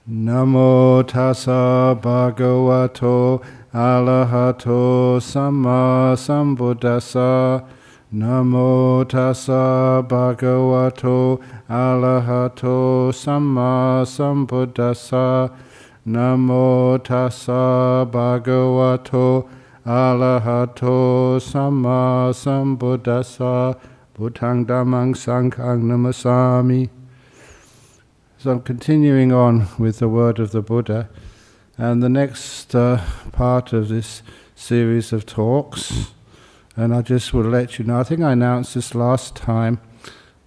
Namo tassa bhagavato arahato samma sambuddhassa. Namo tassa bhagavato arahato samma sambuddhassa. Namo tassa bhagavato arahato samma sambuddhassa. Buddhaṃ dhammāṃ saṅghāṃ namasāmi. So I'm continuing on with the word of the Buddha, and the next part of this series of talks, and I just will let you know, I think I announced this last time,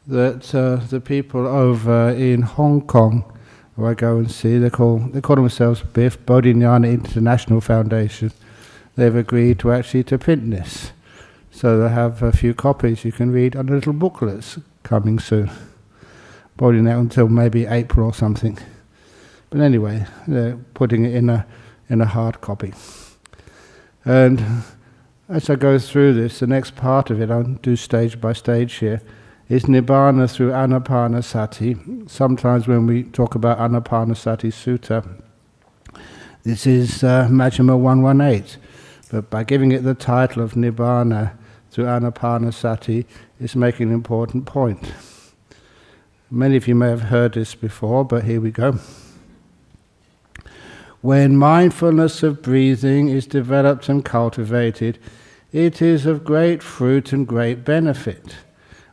that the people over in Hong Kong, who I go and see, they call themselves BIF, Bodhinyana International Foundation. They've agreed to actually to print this. So they have a few copies you can read on little booklets coming soon. Probably now until maybe April or something. But anyway, they're putting it in a hard copy. And as I go through this, the next part of it, I'll do stage by stage here, is Nibbana through Anapanasati. Sometimes when we talk about Anapanasati Sutta, this is Majjhima 118. But by giving it the title of Nibbana through Anapanasati, it's making an important point. Many of you may have heard this before, but here we go. When mindfulness of breathing is developed and cultivated, it is of great fruit and great benefit.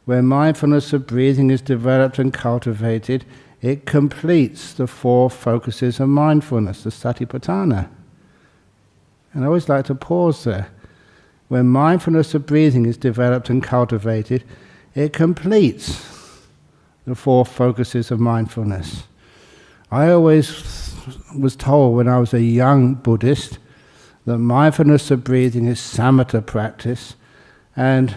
When mindfulness of breathing is developed and cultivated, it completes the four focuses of mindfulness, the Satipatthana. And I always like to pause there. When mindfulness of breathing is developed and cultivated, it completes the four focuses of mindfulness. I always was told when I was a young Buddhist that mindfulness of breathing is samatha practice, and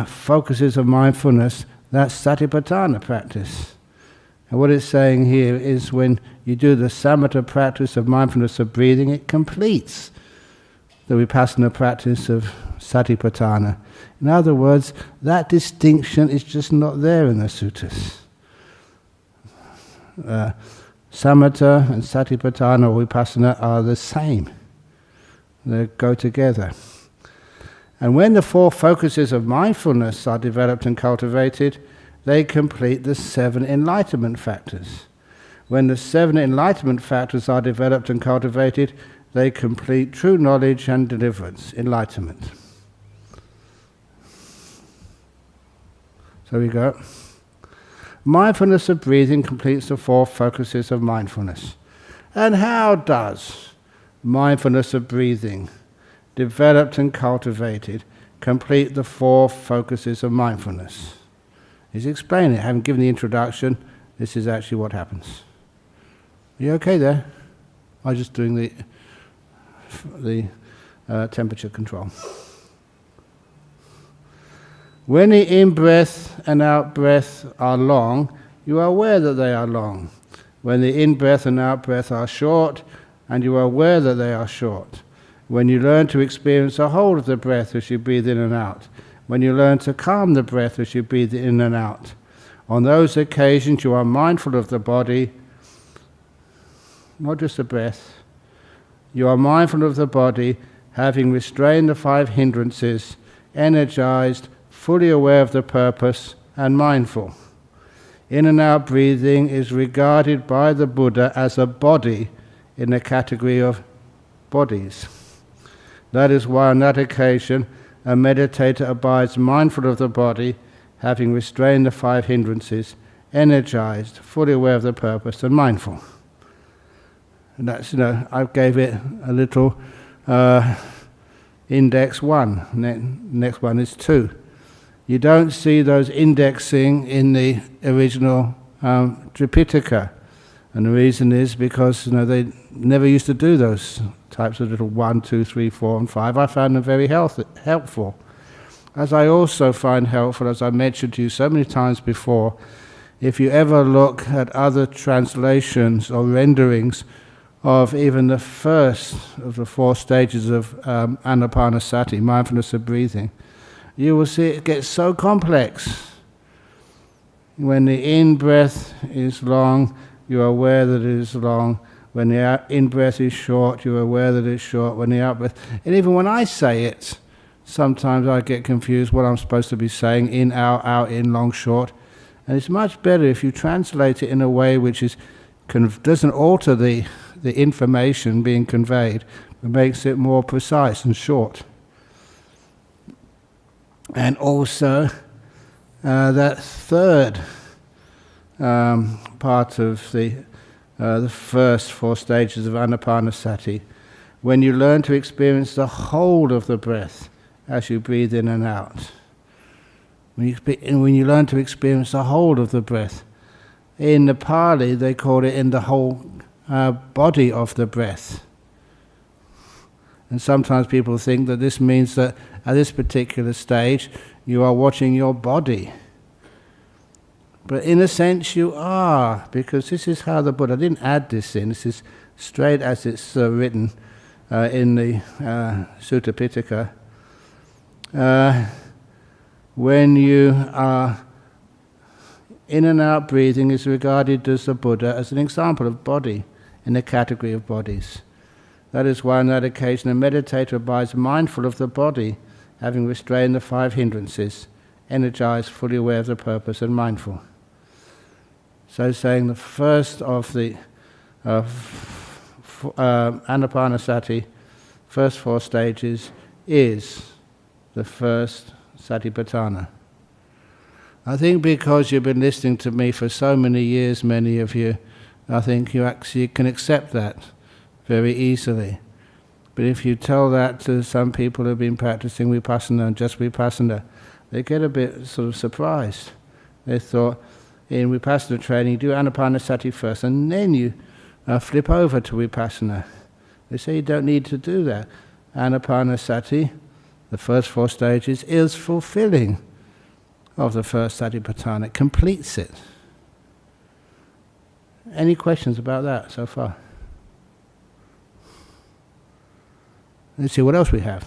focuses of mindfulness, that's satipatthana practice. And what it's saying here is when you do the samatha practice of mindfulness of breathing, it completes the vipassana practice of satipatthana. In other words, that distinction is just not there in the suttas. Samatha and satipatthana or vipassana are the same. They go together. And when the four focuses of mindfulness are developed and cultivated, they complete the 7 enlightenment factors. When the 7 enlightenment factors are developed and cultivated, they complete true knowledge and deliverance, enlightenment. So we go. Mindfulness of breathing completes the 4 focuses of mindfulness. And how does mindfulness of breathing, developed and cultivated, complete the 4 focuses of mindfulness? He's explaining it. I haven't given the introduction. This is actually what happens. Are you okay there? I'm just doing the temperature control. When the in-breath and out-breath are long, you are aware that they are long. When the in-breath and out-breath are short, and you are aware that they are short. When you learn to experience the whole of the breath as you breathe in and out. When you learn to calm the breath as you breathe in and out. On those occasions you are mindful of the body, not just the breath. You are mindful of the body, having restrained the 5 hindrances, energized, fully aware of the purpose, and mindful. In and out breathing is regarded by the Buddha as a body in the category of bodies. That is why on that occasion a meditator abides mindful of the body, having restrained the 5 hindrances, energized, fully aware of the purpose, and mindful. And that's, I gave it a little index 1. Next one is 2. You don't see those indexing in the original Tripitaka. And the reason is because they never used to do those types of little 1, 2, 3, 4, and 5. I found them very helpful. As I also find helpful, as I mentioned to you so many times before, if you ever look at other translations or renderings of even the first of the 4 stages of Anapanasati, mindfulness of breathing, you will see it gets so complex. When the in-breath is long, you are aware that it is long. When the in-breath is short, you are aware that it's short. When the out-breath... And even when I say it, sometimes I get confused what I'm supposed to be saying. In, out, in, long, short. And it's much better if you translate it in a way which is doesn't alter the information being conveyed, but makes it more precise and short. And also, that third part of the first 4 stages of Anapanasati, when you learn to experience the whole of the breath as you breathe in and out. When you learn to experience the whole of the breath. In the Pali, they call it in the whole body of the breath. And sometimes people think that this means that at this particular stage, you are watching your body. But in a sense you are, because this is how the Buddha, I didn't add this in, this is straight as it's written in the Sutta Pitaka. When you are in and out breathing is regarded as the Buddha as an example of body in the category of bodies. That is why on that occasion a meditator abides mindful of the body, having restrained the 5 hindrances, energized, fully aware of the purpose and mindful. So saying the first of the Anapanasati, first 4 stages, is the first Satipatthana. I think because you've been listening to me for so many years, many of you, I think you actually can accept that very easily. But if you tell that to some people who've been practicing Vipassana and just Vipassana, they get a bit sort of surprised. They thought, in Vipassana training, you do Anapanasati first and then you flip over to Vipassana. They say you don't need to do that. Anapanasati, the first 4 stages, is fulfilling of the first Satipatthana. It completes it. Any questions about that so far? Let's see what else we have.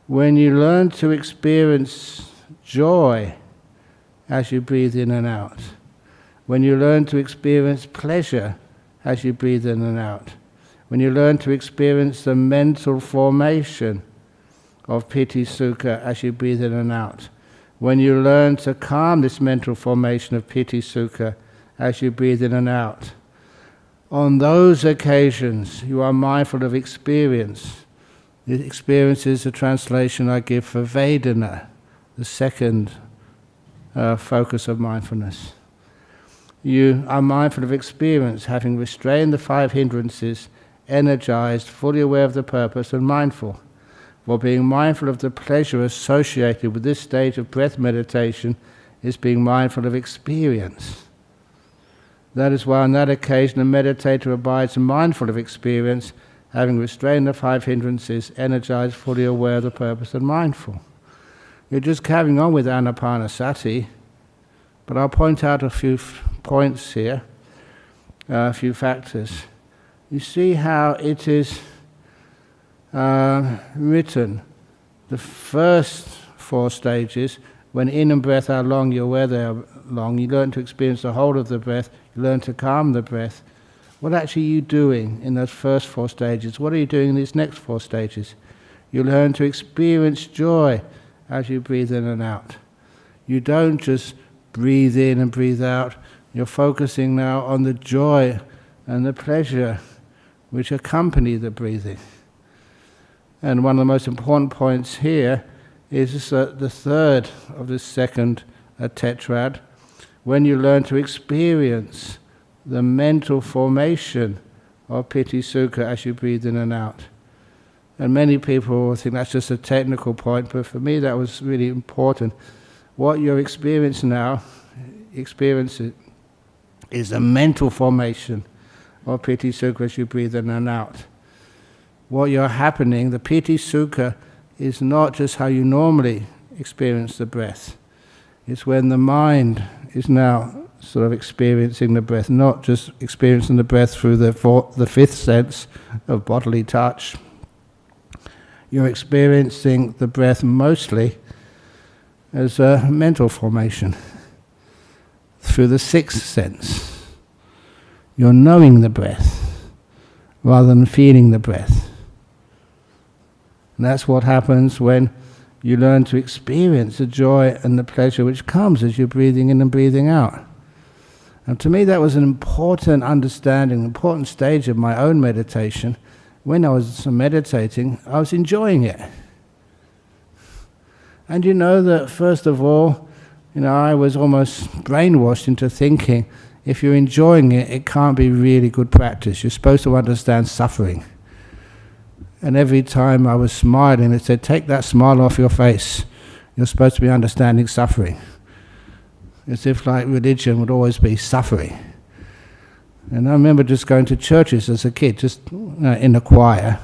When you learn to experience joy as you breathe in and out, when you learn to experience pleasure as you breathe in and out, when you learn to experience the mental formation of piti sukha as you breathe in and out, when you learn to calm this mental formation of piti sukha as you breathe in and out, on those occasions you are mindful of experience. The experience is the translation I give for Vedana, the second focus of mindfulness. You are mindful of experience, having restrained the 5 hindrances, energized, fully aware of the purpose and mindful. For being mindful of the pleasure associated with this stage of breath meditation is being mindful of experience. That is why on that occasion a meditator abides mindful of experience, having restrained the 5 hindrances, energized, fully aware of the purpose and mindful. You're just carrying on with Anapanasati, but I'll point out a few points here, a few factors. You see how it is written. The first 4 stages, when in and breath are long, you're aware they are long. You learn to experience the whole of the breath. You learn to calm the breath. What actually are you doing in those first 4 stages? What are you doing in these next 4 stages? You learn to experience joy as you breathe in and out. You don't just breathe in and breathe out. You're focusing now on the joy and the pleasure which accompany the breathing. And one of the most important points here is the third of this second tetrad, when you learn to experience the mental formation of piti sukha as you breathe in and out. And many people think that's just a technical point, but for me that was really important. What you're experiencing now, is a mental formation of piti sukha as you breathe in and out. What you're happening, the piti sukha, is not just how you normally experience the breath. It's when the mind is now sort of experiencing the breath, not just experiencing the breath through the 5th sense of bodily touch. You're experiencing the breath mostly as a mental formation. through the sixth sense. You're knowing the breath rather than feeling the breath. And that's what happens when you learn to experience the joy and the pleasure which comes as you're breathing in and breathing out. And to me that was an important understanding, an important stage of my own meditation. When I was meditating, I was enjoying it. And you know that first of all, I was almost brainwashed into thinking if you're enjoying it, it can't be really good practice. You're supposed to understand suffering. And every time I was smiling, it said, take that smile off your face. You're supposed to be understanding suffering. As if like religion would always be suffering. And I remember just going to churches as a kid, just in the choir,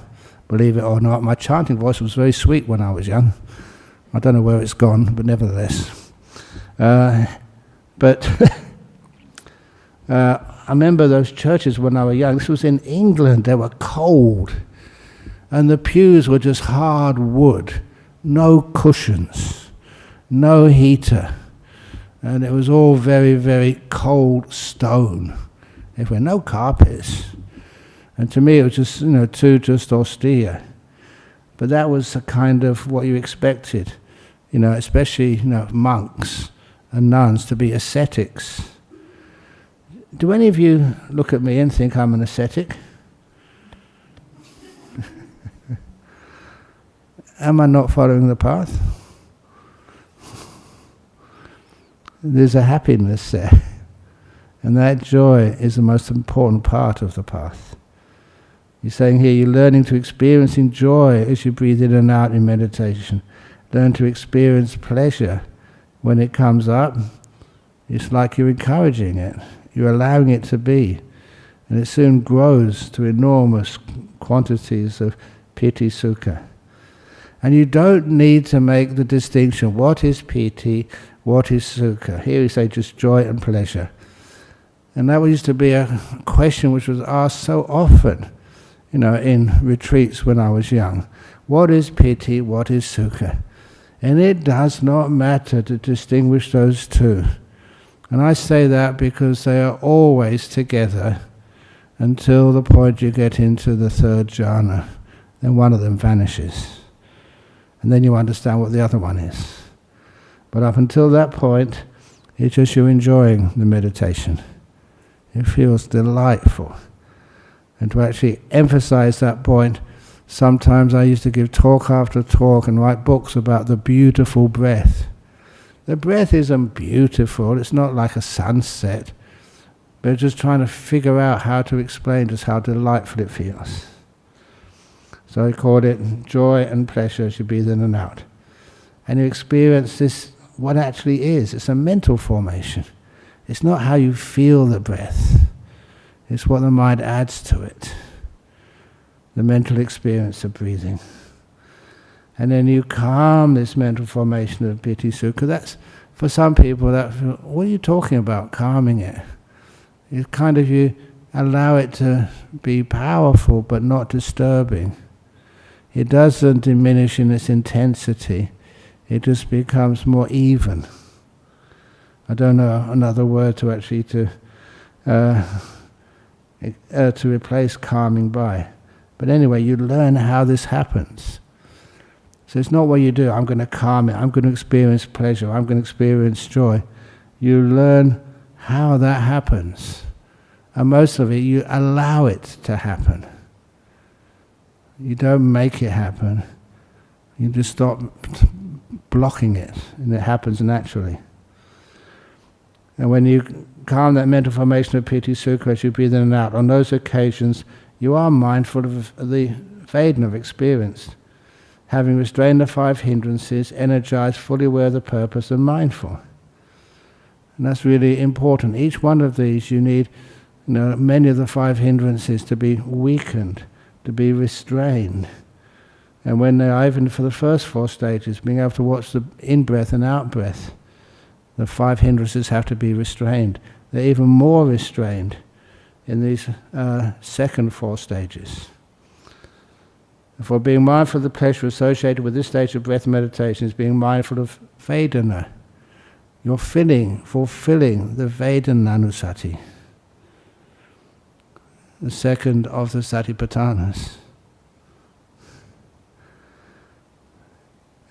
believe it or not. My chanting voice was very sweet when I was young. I don't know where it's gone, but nevertheless. But I remember those churches when I was young. This was in England. They were cold. And the pews were just hard wood. No cushions. No heater. And it was all very, very cold stone. There were no carpets. And to me it was just, too just austere. But that was a kind of what you expected. Especially, monks and nuns to be ascetics. Do any of you look at me and think I'm an ascetic? Am I not following the path? There's a happiness there. And that joy is the most important part of the path. You're saying here, you're learning to experience joy as you breathe in and out in meditation. Learn to experience pleasure when it comes up. It's like you're encouraging it. You're allowing it to be. And it soon grows to enormous quantities of piti sukha. And you don't need to make the distinction. What is piti? What is sukha? Here we say just joy and pleasure. And that used to be a question which was asked so often, in retreats when I was young. What is piti? What is sukha? And it does not matter to distinguish those two. And I say that because they are always together until the point you get into the third jhana. Then one of them vanishes. And then you understand what the other one is. But up until that point, it's just you enjoying the meditation. It feels delightful. And to actually emphasize that point, sometimes I used to give talk after talk and write books about the beautiful breath. The breath isn't beautiful, it's not like a sunset, but just trying to figure out how to explain just how delightful it feels. So I called it joy and pleasure as you breathe in and out. And you experience this, what actually is. It's a mental formation. It's not how you feel the breath. It's what the mind adds to it. The mental experience of breathing. And then you calm this mental formation of piti sukha. That's, for some people, what are you talking about, calming it? It's kind of, you allow it to be powerful but not disturbing. It doesn't diminish in its intensity. It just becomes more even. I don't know another word to actually to replace calming by. But anyway, you learn how this happens. So it's not what you do, I'm going to calm it, I'm going to experience pleasure, I'm going to experience joy. You learn how that happens. And most of it, you allow it to happen. You don't make it happen. You just stop blocking it, and it happens naturally. And when you calm that mental formation of piti sukha as you breathe in and out, on those occasions you are mindful of the Vedana of experience. Having restrained the 5 hindrances, energized, fully aware of the purpose and mindful. And that's really important. Each one of these you need, many of the 5 hindrances to be weakened, to be restrained. And when they are, even for the first 4 stages, being able to watch the in-breath and out-breath, the 5 hindrances have to be restrained. They're even more restrained in these second 4 stages. For being mindful of the pleasure associated with this stage of breath meditation is being mindful of Vedana. you're fulfilling the Vedananusati, the second of the Satipatthanas.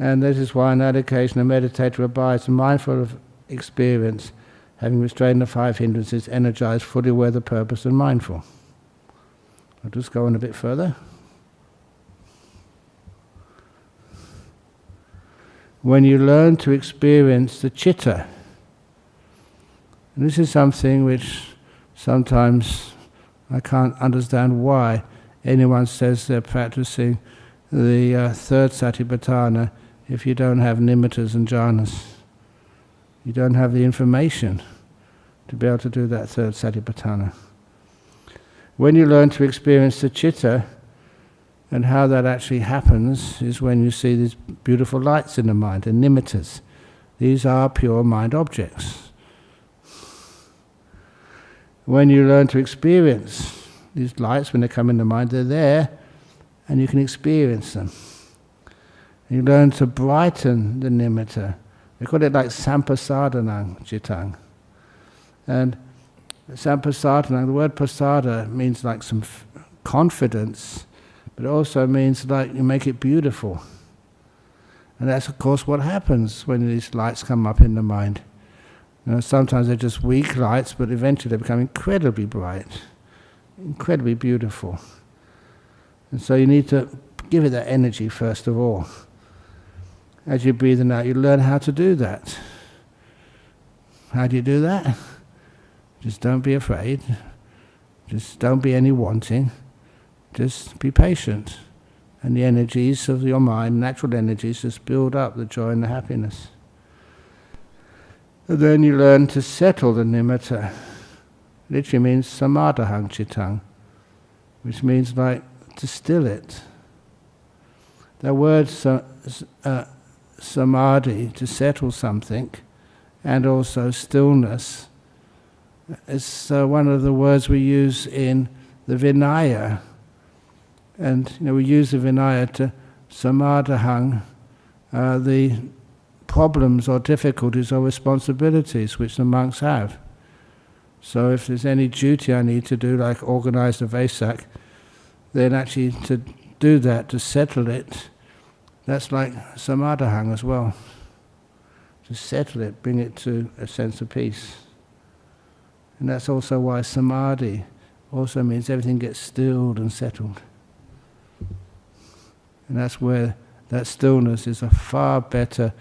And this is why on that occasion a meditator abides mindful of experience, having restrained the 5 hindrances, energized, fully aware of the purpose and mindful. I'll just go on a bit further. When you learn to experience the citta, and this is something which sometimes I can't understand why anyone says they're practicing the third Satipatthana if you don't have nimittas and jhanas. You don't have the information to be able to do that third Satipatthana. When you learn to experience the citta, and how that actually happens is when you see these beautiful lights in the mind, the nimittas. These are pure mind objects. When you learn to experience these lights, when they come in the mind, they're there, and you can experience them. You learn to brighten the nimitta. We call it like sampasadanang cittang. And sampasadanang, the word pasada means like some confidence, but it also means like you make it beautiful. And that's of course what happens when these lights come up in the mind. You know, sometimes they're just weak lights, but eventually they become incredibly bright, incredibly beautiful. And so you need to give it that energy first of all. As you breathe in and out, you learn how to do that. How do you do that? Just don't be afraid. Just don't be any wanting. Just be patient. And the energies of your mind, natural energies, just build up the joy and the happiness. And then you learn to settle the nimitta. Literally means samadhahang cittang, which means like to still it. The word samadhi, to settle something, and also stillness, is one of the words we use in the Vinaya. And we use the Vinaya to samadhahang the problems or difficulties or responsibilities which the monks have. So if there's any duty I need to do, like organize the Vesak, then actually to do that, to settle it, that's like samadhahang as well. To settle it, bring it to a sense of peace. And that's also why samadhi also means everything gets stilled and settled. And that's where that stillness is a far better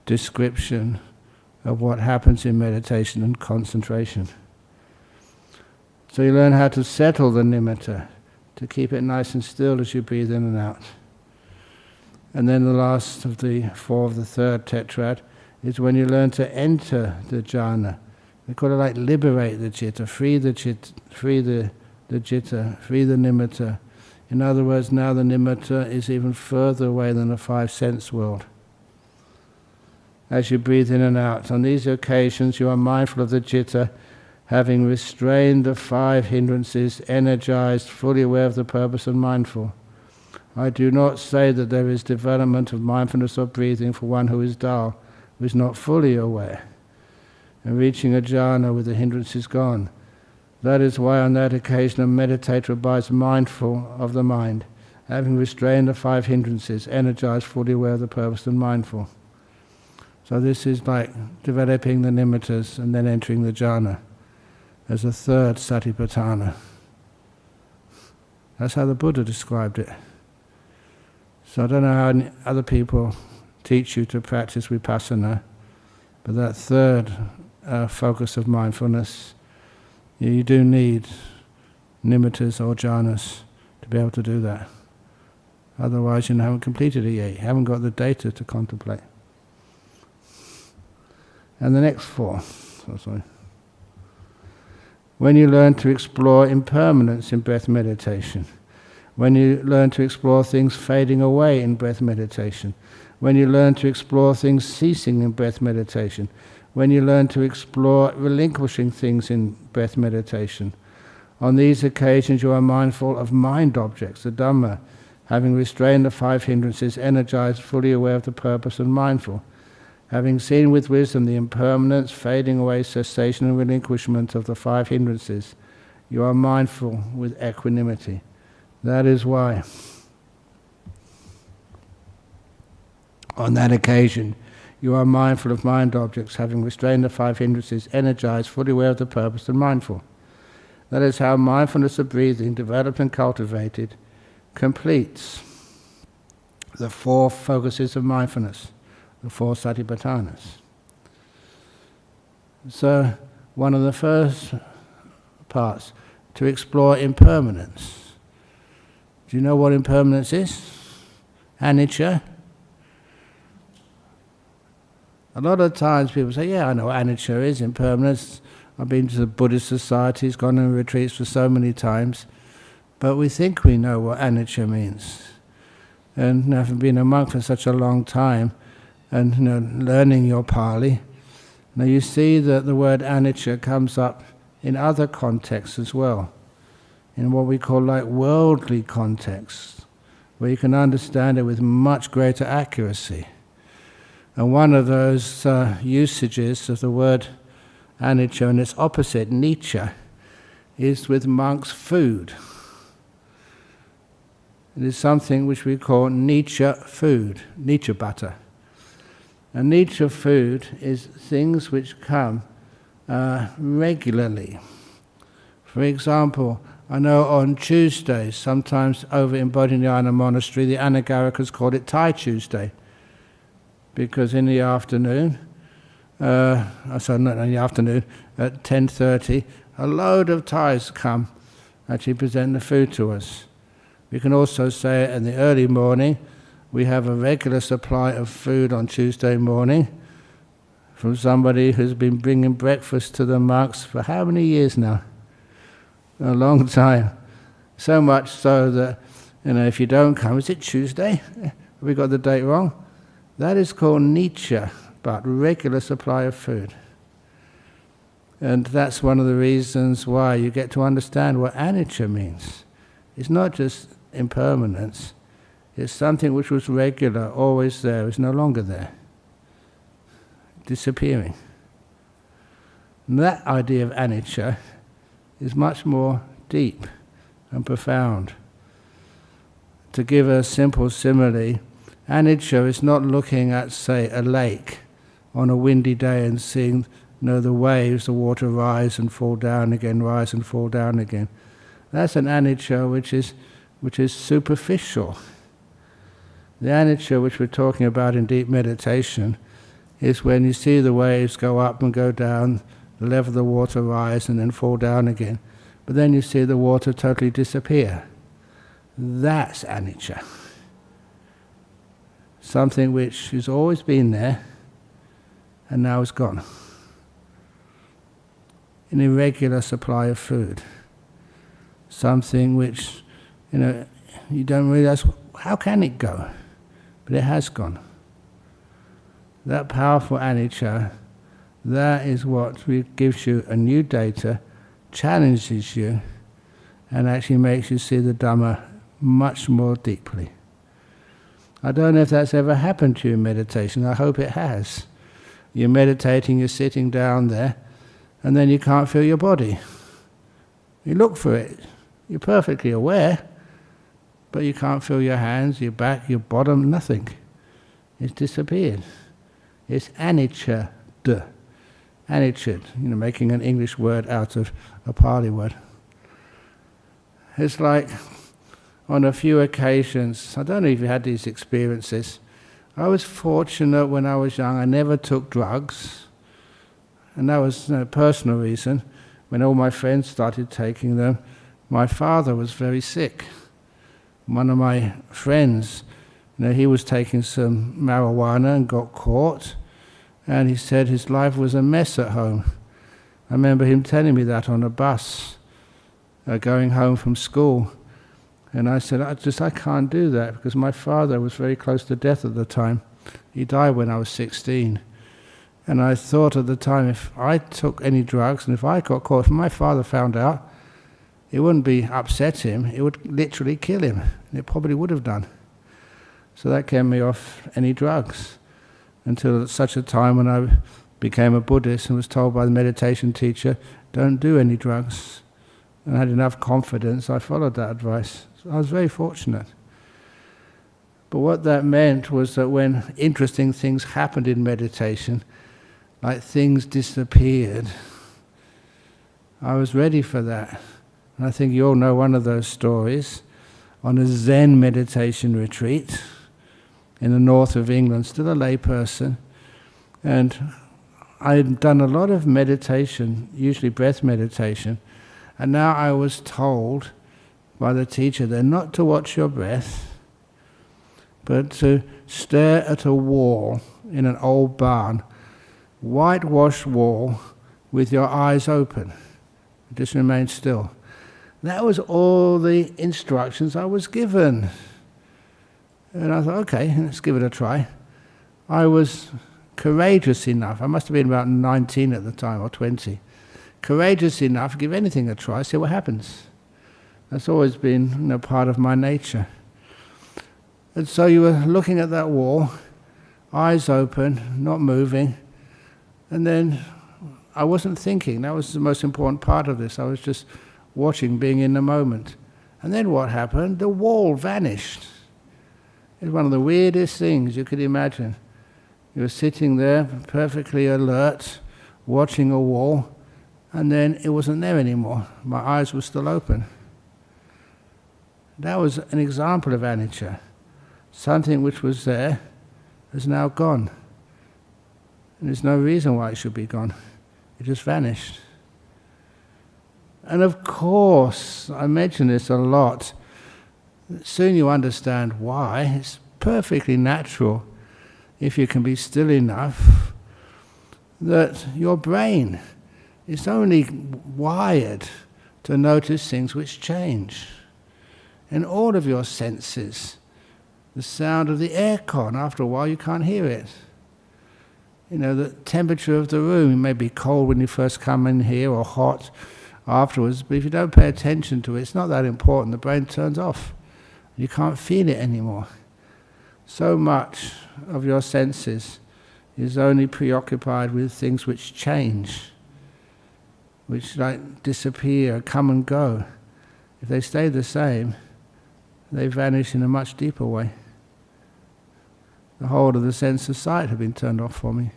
description of what happens in meditation and concentration. So you learn how to settle the nimitta, to keep it nice and still as you breathe in and out. And then the last of the 4 of the third tetrad is when you learn to enter the jhana. We call it like liberate the citta, free the citta, free the nimitta. In other words, now the nimitta is even further away than the 5 sense world. As you breathe in and out, on these occasions you are mindful of the citta, having restrained the 5 hindrances, energized, fully aware of the purpose and mindful. I do not say that there is development of mindfulness or breathing for one who is dull, who is not fully aware, and reaching a jhana with the hindrances gone. That is why on that occasion a meditator abides mindful of the mind, having restrained the 5 hindrances, energized, fully aware of the purpose and mindful. So this is like developing the nimittas and then entering the jhana as a third satipatthana. That's how the Buddha described it. So I don't know how other people teach you to practice vipassana, but that third focus of mindfulness, you do need nimittas or jhanas to be able to do that. Otherwise you haven't completed it yet, you haven't got the data to contemplate. And the next 4. When you learn to explore impermanence in breath meditation, when you learn to explore things fading away in breath meditation, when you learn to explore things ceasing in breath meditation, when you learn to explore relinquishing things in breath meditation, on these occasions you are mindful of mind objects, the Dhamma, having restrained the 5 hindrances, energized, fully aware of the purpose and mindful. Having seen with wisdom the impermanence, fading away, cessation and relinquishment of the 5 hindrances, you are mindful with equanimity. That is why, on that occasion, you are mindful of mind objects, having restrained the 5 hindrances, energized, fully aware of the purpose, and mindful. That is how mindfulness of breathing, developed and cultivated, completes the 4 focuses of mindfulness, the 4 satipatthanas. So, one of the first parts, to explore impermanence. Do you know what impermanence is? Anicca. A lot of times people say, yeah, I know what anicca is, impermanence. I've been to the Buddhist societies, gone on retreats for so many times, but we think we know what anicca means. And having been a monk for such a long time, and learning your Pali, now you see that the word anicca comes up in other contexts as well, in what we call like worldly contexts, where you can understand it with much greater accuracy. And one of those usages of the word anicca and its opposite, nicca, is with monks' food. It is something which we call nicca food, nicca butter. And nicca food is things which come regularly. For example, I know on Tuesdays, sometimes over in Bodhinyana Monastery, the Anagarikas called it Thai Tuesday, because in the afternoon, not in the afternoon, at 10:30, a load of Thais come, actually present the food to us. We can also say in the early morning, we have a regular supply of food on Tuesday morning from somebody who's been bringing breakfast to the monks for how many years now? A long time. So much so that, if you don't come, is it Tuesday? Have we got the date wrong? That is called nicca, but regular supply of food. And that's one of the reasons why you get to understand what anicca means. It's not just impermanence. It's something which was regular, always there, is no longer there. Disappearing. And that idea of anicca is much more deep and profound. To give a simple simile, anicca is not looking at, say, a lake on a windy day and seeing the waves, the water rise and fall down again, rise and fall down again. That's an anicca which is superficial. The anicca which we're talking about in deep meditation is when you see the waves go up and go down, the level of the water rise and then fall down again, but then you see the water totally disappear. That's anicca. Something which has always been there and now is gone. An irregular supply of food. Something which, you don't realize, how can it go? But it has gone. That powerful anicca, that is what gives you a new data, challenges you, and actually makes you see the Dhamma much more deeply. I don't know if that's ever happened to you in meditation. I hope it has. You're meditating, you're sitting down there, and then you can't feel your body. You look for it. You're perfectly aware, but you can't feel your hands, your back, your bottom, nothing. It's disappeared. It's anicca. Anicca, making an English word out of a Pali word. It's like, on a few occasions, I don't know if you had these experiences, I was fortunate when I was young, I never took drugs, and that was a personal reason. When all my friends started taking them, my father was very sick. One of my friends, he was taking some marijuana and got caught, and he said his life was a mess at home. I remember him telling me that on a bus, going home from school. And I said, I can't do that, because my father was very close to death at the time. He died when I was 16. And I thought at the time, if I took any drugs, and if I got caught, if my father found out, it wouldn't be upset him, it would literally kill him. And it probably would have done. So that kept me off any drugs. until such a time when I became a Buddhist and was told by the meditation teacher, don't do any drugs. And I had enough confidence, I followed that advice. So I was very fortunate. But what that meant was that when interesting things happened in meditation, like things disappeared, I was ready for that. And I think you all know one of those stories. On a Zen meditation retreat in the north of England, still a lay person, and I had done a lot of meditation, usually breath meditation, and now I was told by the teacher there not to watch your breath, but to stare at a wall in an old barn, whitewashed wall with your eyes open. Just remain still. That was all the instructions I was given. And I thought, okay, let's give it a try. I was courageous enough, I must have been about 19 at the time, or 20, courageous enough to give anything a try, see what happens. That's always been part of my nature. And so you were looking at that wall, eyes open, not moving, and then I wasn't thinking. That was the most important part of this. I was just watching, being in the moment. And then what happened? The wall vanished. It's one of the weirdest things you could imagine. You were sitting there, perfectly alert, watching a wall, and then it wasn't there anymore. My eyes were still open. That was an example of anicca. Something which was there is now gone. And there's no reason why it should be gone. It just vanished. And of course, I mention this a lot, soon you understand why. It's perfectly natural, if you can be still enough, that your brain is only wired to notice things which change. And all of your senses, the sound of the aircon, after a while you can't hear it. The temperature of the room, it may be cold when you first come in here or hot afterwards, but if you don't pay attention to it, it's not that important. The brain turns off. You can't feel it anymore. So much of your senses is only preoccupied with things which change, which disappear, come and go. If they stay the same, they vanish in a much deeper way. The whole of the sense of sight had been turned off for me.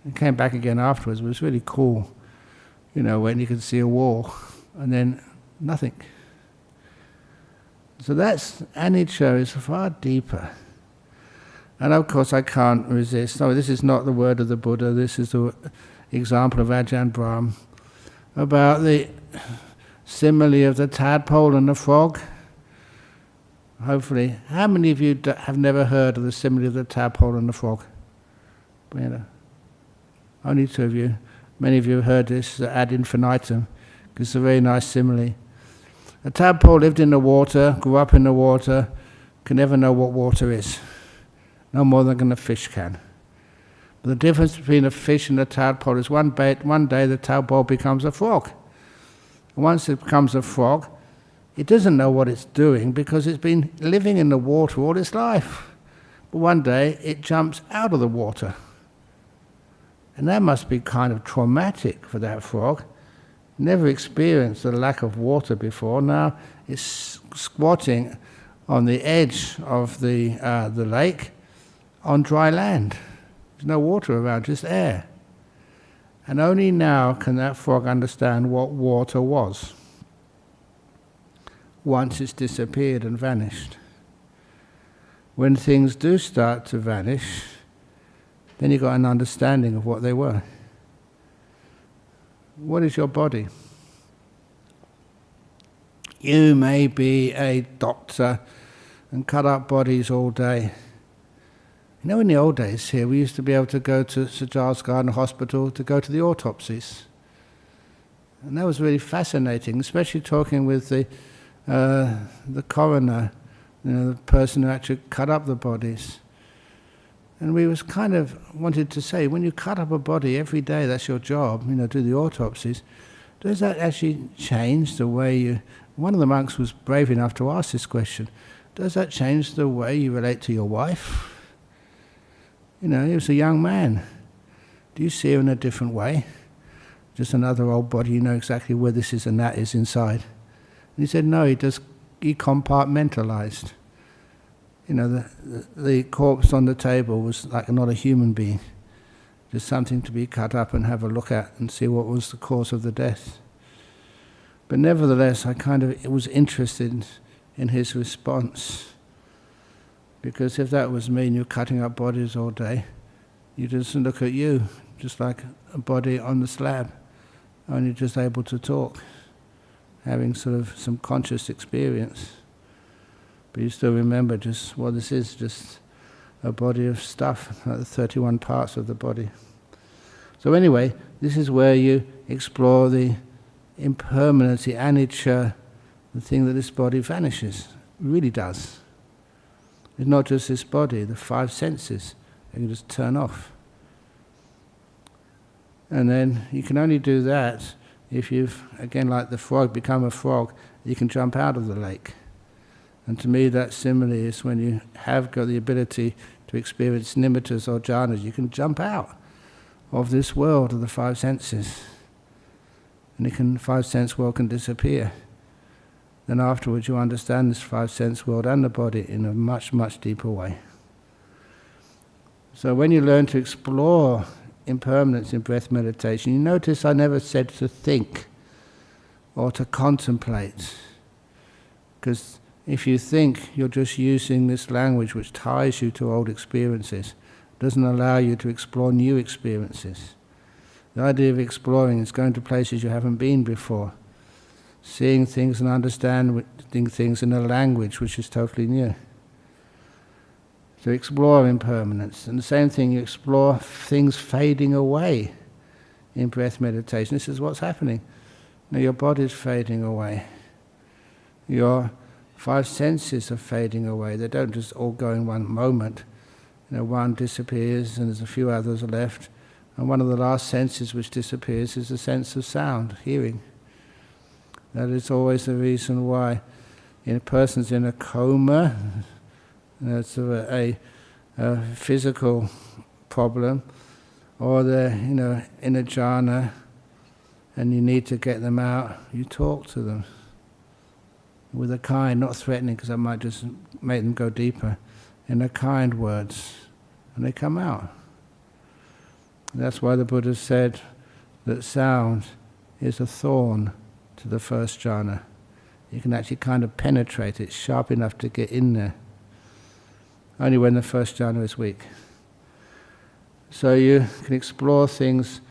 It came back again afterwards. It was really cool, when you could see a wall and then nothing. So that's anicca is far deeper. And of course I can't resist. No, this is not the word of the Buddha. This is the example of Ajahn Brahm about the simile of the tadpole and the frog. Hopefully, how many of you have never heard of the simile of the tadpole and the frog? Only 2 of you. Many of you have heard this ad infinitum, because it's a very nice simile. A tadpole lived in the water, grew up in the water, can never know what water is. No more than a fish can. But the difference between a fish and a tadpole is one day the tadpole becomes a frog. And once it becomes a frog, it doesn't know what it's doing because it's been living in the water all its life. But one day it jumps out of the water. And that must be kind of traumatic for that frog. Never experienced the lack of water before. Now it's squatting on the edge of the lake on dry land. There's no water around, just air. And only now can that frog understand what water was, once it's disappeared and vanished. When things do start to vanish, then you've got an understanding of what they were. What is your body? You may be a doctor and cut up bodies all day. In the old days here, we used to be able to go to Sir Giles Gardner Hospital to go to the autopsies. And that was really fascinating, especially talking with the coroner, the person who actually cut up the bodies. And we was kind of wanted to say, when you cut up a body every day, that's your job, do the autopsies, does that actually change the way you... One of the monks was brave enough to ask this question. Does that change the way you relate to your wife? He was a young man. Do you see her in a different way? Just another old body, you know exactly where this is and that is inside. And he said, no, he compartmentalized. The corpse on the table was like not a human being, just something to be cut up and have a look at and see what was the cause of the death. But nevertheless, I was interested in his response, because if that was me and you're cutting up bodies all day, you just look at you, just like a body on the slab, only just able to talk, having sort of some conscious experience. But you still remember just, well, this is just a body of stuff, like the 31 parts of the body. So anyway, this is where you explore the impermanence, the anicca, the thing that this body vanishes. It really does. It's not just this body, the 5 senses, they can just turn off. And then you can only do that if you've, again like the frog, become a frog, you can jump out of the lake. And to me that similarly is when you have got the ability to experience nimittas or jhanas, you can jump out of this world of the 5 senses. And the 5 sense world can disappear. Then afterwards you understand this 5 sense world and the body in a much, much deeper way. So when you learn to explore impermanence in breath meditation, you notice I never said to think or to contemplate. Because if you think, you're just using this language which ties you to old experiences, doesn't allow you to explore new experiences. The idea of exploring is going to places you haven't been before, seeing things and understanding things in a language which is totally new. To explore impermanence. And the same thing, you explore things fading away in breath meditation. This is what's happening. Now your body's fading away. Your 5 senses are fading away. They don't just all go in one moment. One disappears and there's a few others left. And one of the last senses which disappears is the sense of sound, hearing. That is always the reason why a person's in a coma, that's a physical problem, or they're in a jhana and you need to get them out, you talk to them with a kind, not threatening, because that might just make them go deeper, in a kind words, and they come out. And that's why the Buddha said that sound is a thorn to the first jhana. You can actually kind of penetrate it, sharp enough to get in there. Only when the first jhana is weak. So you can explore things,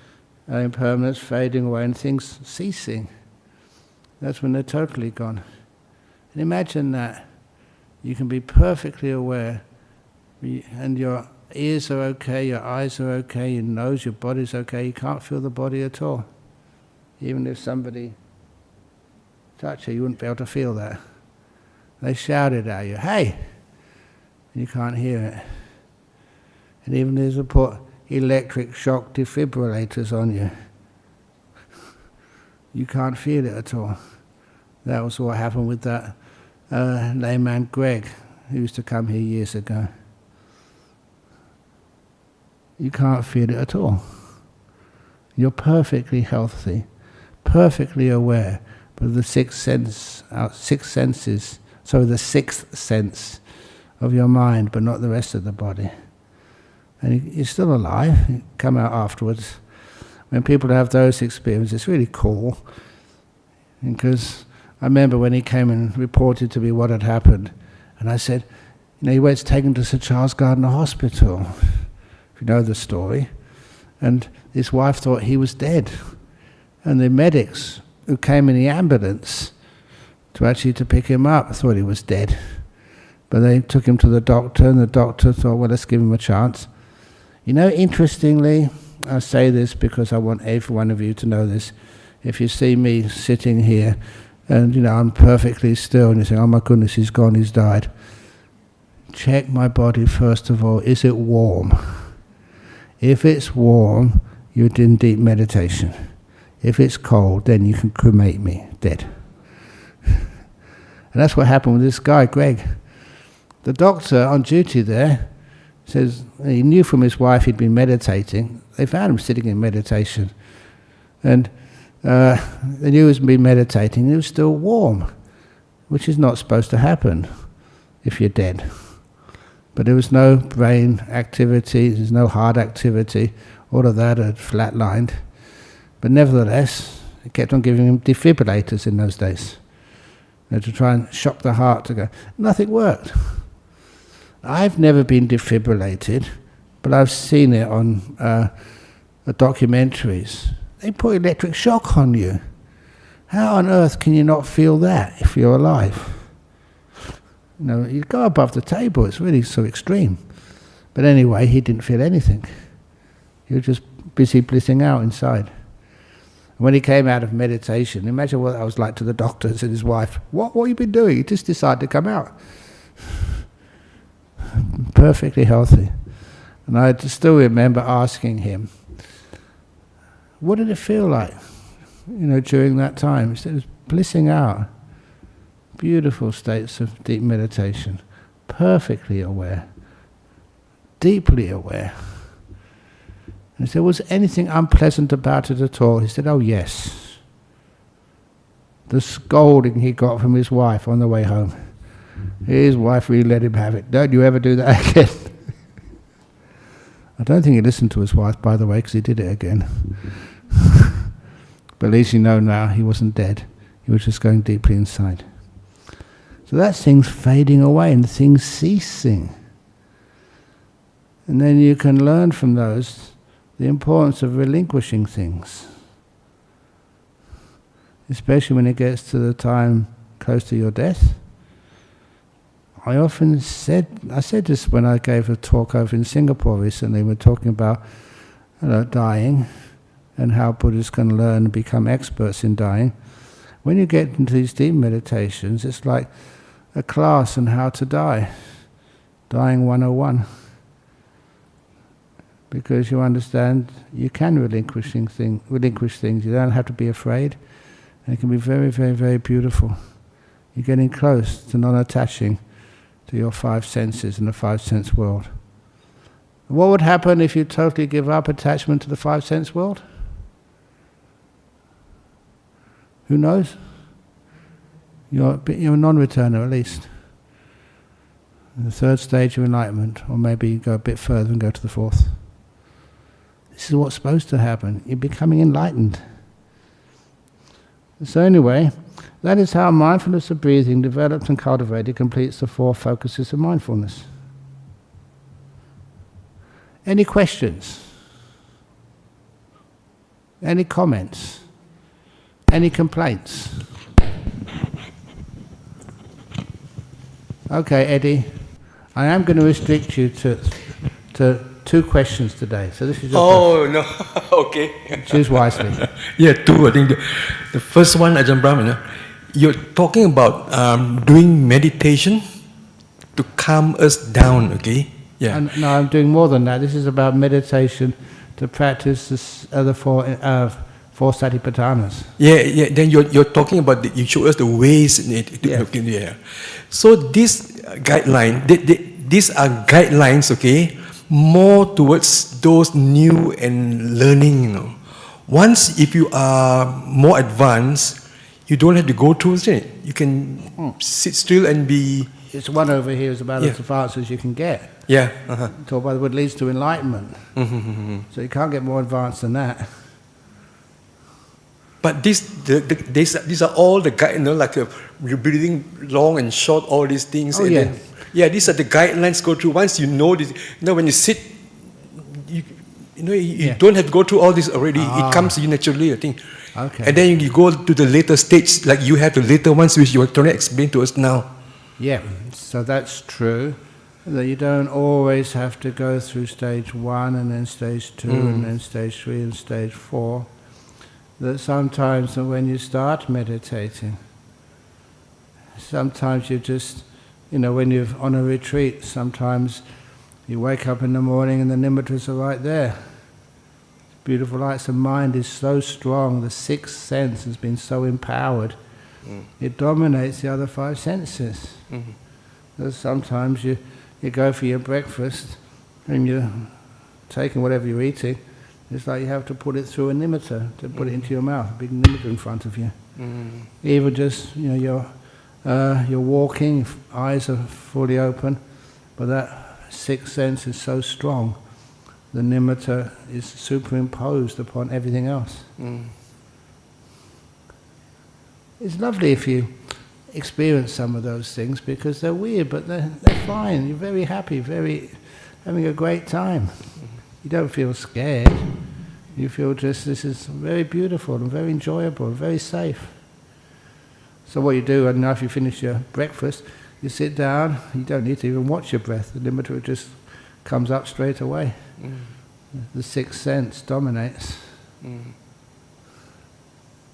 impermanence, fading away, and things ceasing. That's when they're totally gone. And imagine that. You can be perfectly aware, and your ears are okay, your eyes are okay, your nose, your body's okay, you can't feel the body at all. Even if somebody touched you, you wouldn't be able to feel that. They shouted at you, hey! You can't hear it. And even if they put electric shock defibrillators on you, you can't feel it at all. That was what happened with that layman Greg, who used to come here years ago. You can't feel it at all. You're perfectly healthy, perfectly aware, but the sixth sense of your mind, but not the rest of the body. And you're still alive, you come out afterwards. When people have those experiences, it's really cool. Because I remember when he came and reported to me what had happened, and I said, he was taken to Sir Charles Gardner Hospital, if you know the story, and his wife thought he was dead. And the medics who came in the ambulance to pick him up thought he was dead. But they took him to the doctor, and the doctor thought, well, let's give him a chance. Interestingly, I say this because I want every one of you to know this. If you see me sitting here, and I'm perfectly still, and you say, oh my goodness, he's gone, he's died. Check my body first of all, is it warm? If it's warm, you're in deep meditation. If it's cold, then you can cremate me, dead. And that's what happened with this guy, Greg. The doctor on duty there Says he knew from his wife he'd been meditating. They found him sitting in meditation, and they knew he was been meditating. He was still warm, which is not supposed to happen if you're dead. But there was no brain activity, there's no heart activity. All of that had flatlined. But nevertheless, they kept on giving him defibrillators in those days, to try and shock the heart to go. Nothing worked. I've never been defibrillated, but I've seen it on documentaries. They put electric shock on you. How on earth can you not feel that if you're alive? You go above the table, it's really so extreme. But anyway, he didn't feel anything. He was just busy blissing out inside. When he came out of meditation, imagine what that was like to the doctors and his wife. What have you been doing? He just decided to come out. Perfectly healthy. And I still remember asking him, what did it feel like, during that time? He said it was blissing out. Beautiful states of deep meditation. Perfectly aware. Deeply aware. And he said, was anything unpleasant about it at all? He said, oh yes. The scolding he got from his wife on the way home. His wife really let him have it. Don't you ever do that again. I don't think he listened to his wife, by the way, because he did it again. But at least you know now he wasn't dead. He was just going deeply inside. So that's things fading away and things ceasing. And then you can learn from those the importance of relinquishing things. Especially when it gets to the time close to your death. I said this when I gave a talk over in Singapore recently. We're talking about dying and how Buddhists can learn and become experts in dying. When you get into these deep meditations, it's like a class on how to die. Dying 101. Because you understand you can relinquish things. You don't have to be afraid. And it can be very, very, very beautiful. You're getting close to non-attaching to your five senses in the five-sense world. What would happen if you totally give up attachment to the five-sense world? Who knows? You're a non-returner at least. The third stage of enlightenment, or maybe you go a bit further and go to the fourth. This is what's supposed to happen. You're becoming enlightened. So anyway, that is how mindfulness of breathing, developed and cultivated, completes the four focuses of mindfulness. Any questions? Any comments? Any complaints? Okay, Eddie, I am going to restrict you to 2 questions today. So this is your no, okay. Choose wisely. Yeah, 2. I think the first one, Ajahn Brahm, you're talking about doing meditation to calm us down, okay? Yeah. And, no, I'm doing more than that. This is about meditation to practice the four satipatthanas. Yeah. Then you're talking about you show us the ways in it. Yes. Yeah. So this guideline, these are guidelines, okay, more towards those new and learning. Once, if you are more advanced, you don't have to go through it. You can sit still and be. It's one over here is about as advanced as you can get. Yeah. Talk about what leads to enlightenment. Mm-hmm. So you can't get more advanced than that. But these are all the guide, like you're breathing long and short, all these things. Oh, and yeah. Then, these are the guidelines go through. Once you know this, when you sit, you don't have to go through all this already. It comes to you naturally, I think. Okay. And then you go to the later stage, like you have the later ones, which you are trying to explain to us now. Yeah, so that's true. That you don't always have to go through stage 1 and then stage 2 and then stage 3 and stage 4. That sometimes when you start meditating, sometimes you just, when you're on a retreat, sometimes you wake up in the morning and the nimittas are right there. Beautiful lights. The mind is so strong, the sixth sense has been so empowered, it dominates the other 5 senses. Sometimes you go for your breakfast and you're taking whatever you're eating, it's like you have to put it through a nimitta to put it into your mouth, a big nimitta in front of you. Even just, you're walking, eyes are fully open, but that sixth sense is so strong, the nimitta is superimposed upon everything else. It's lovely if you experience some of those things, because they're weird, but they're fine. You're very happy, having a great time. You don't feel scared. You feel just, this is very beautiful and very enjoyable and very safe. So what you do, and after you finish your breakfast, you sit down, you don't need to even watch your breath. The nimitta just comes up straight away. The sixth sense dominates.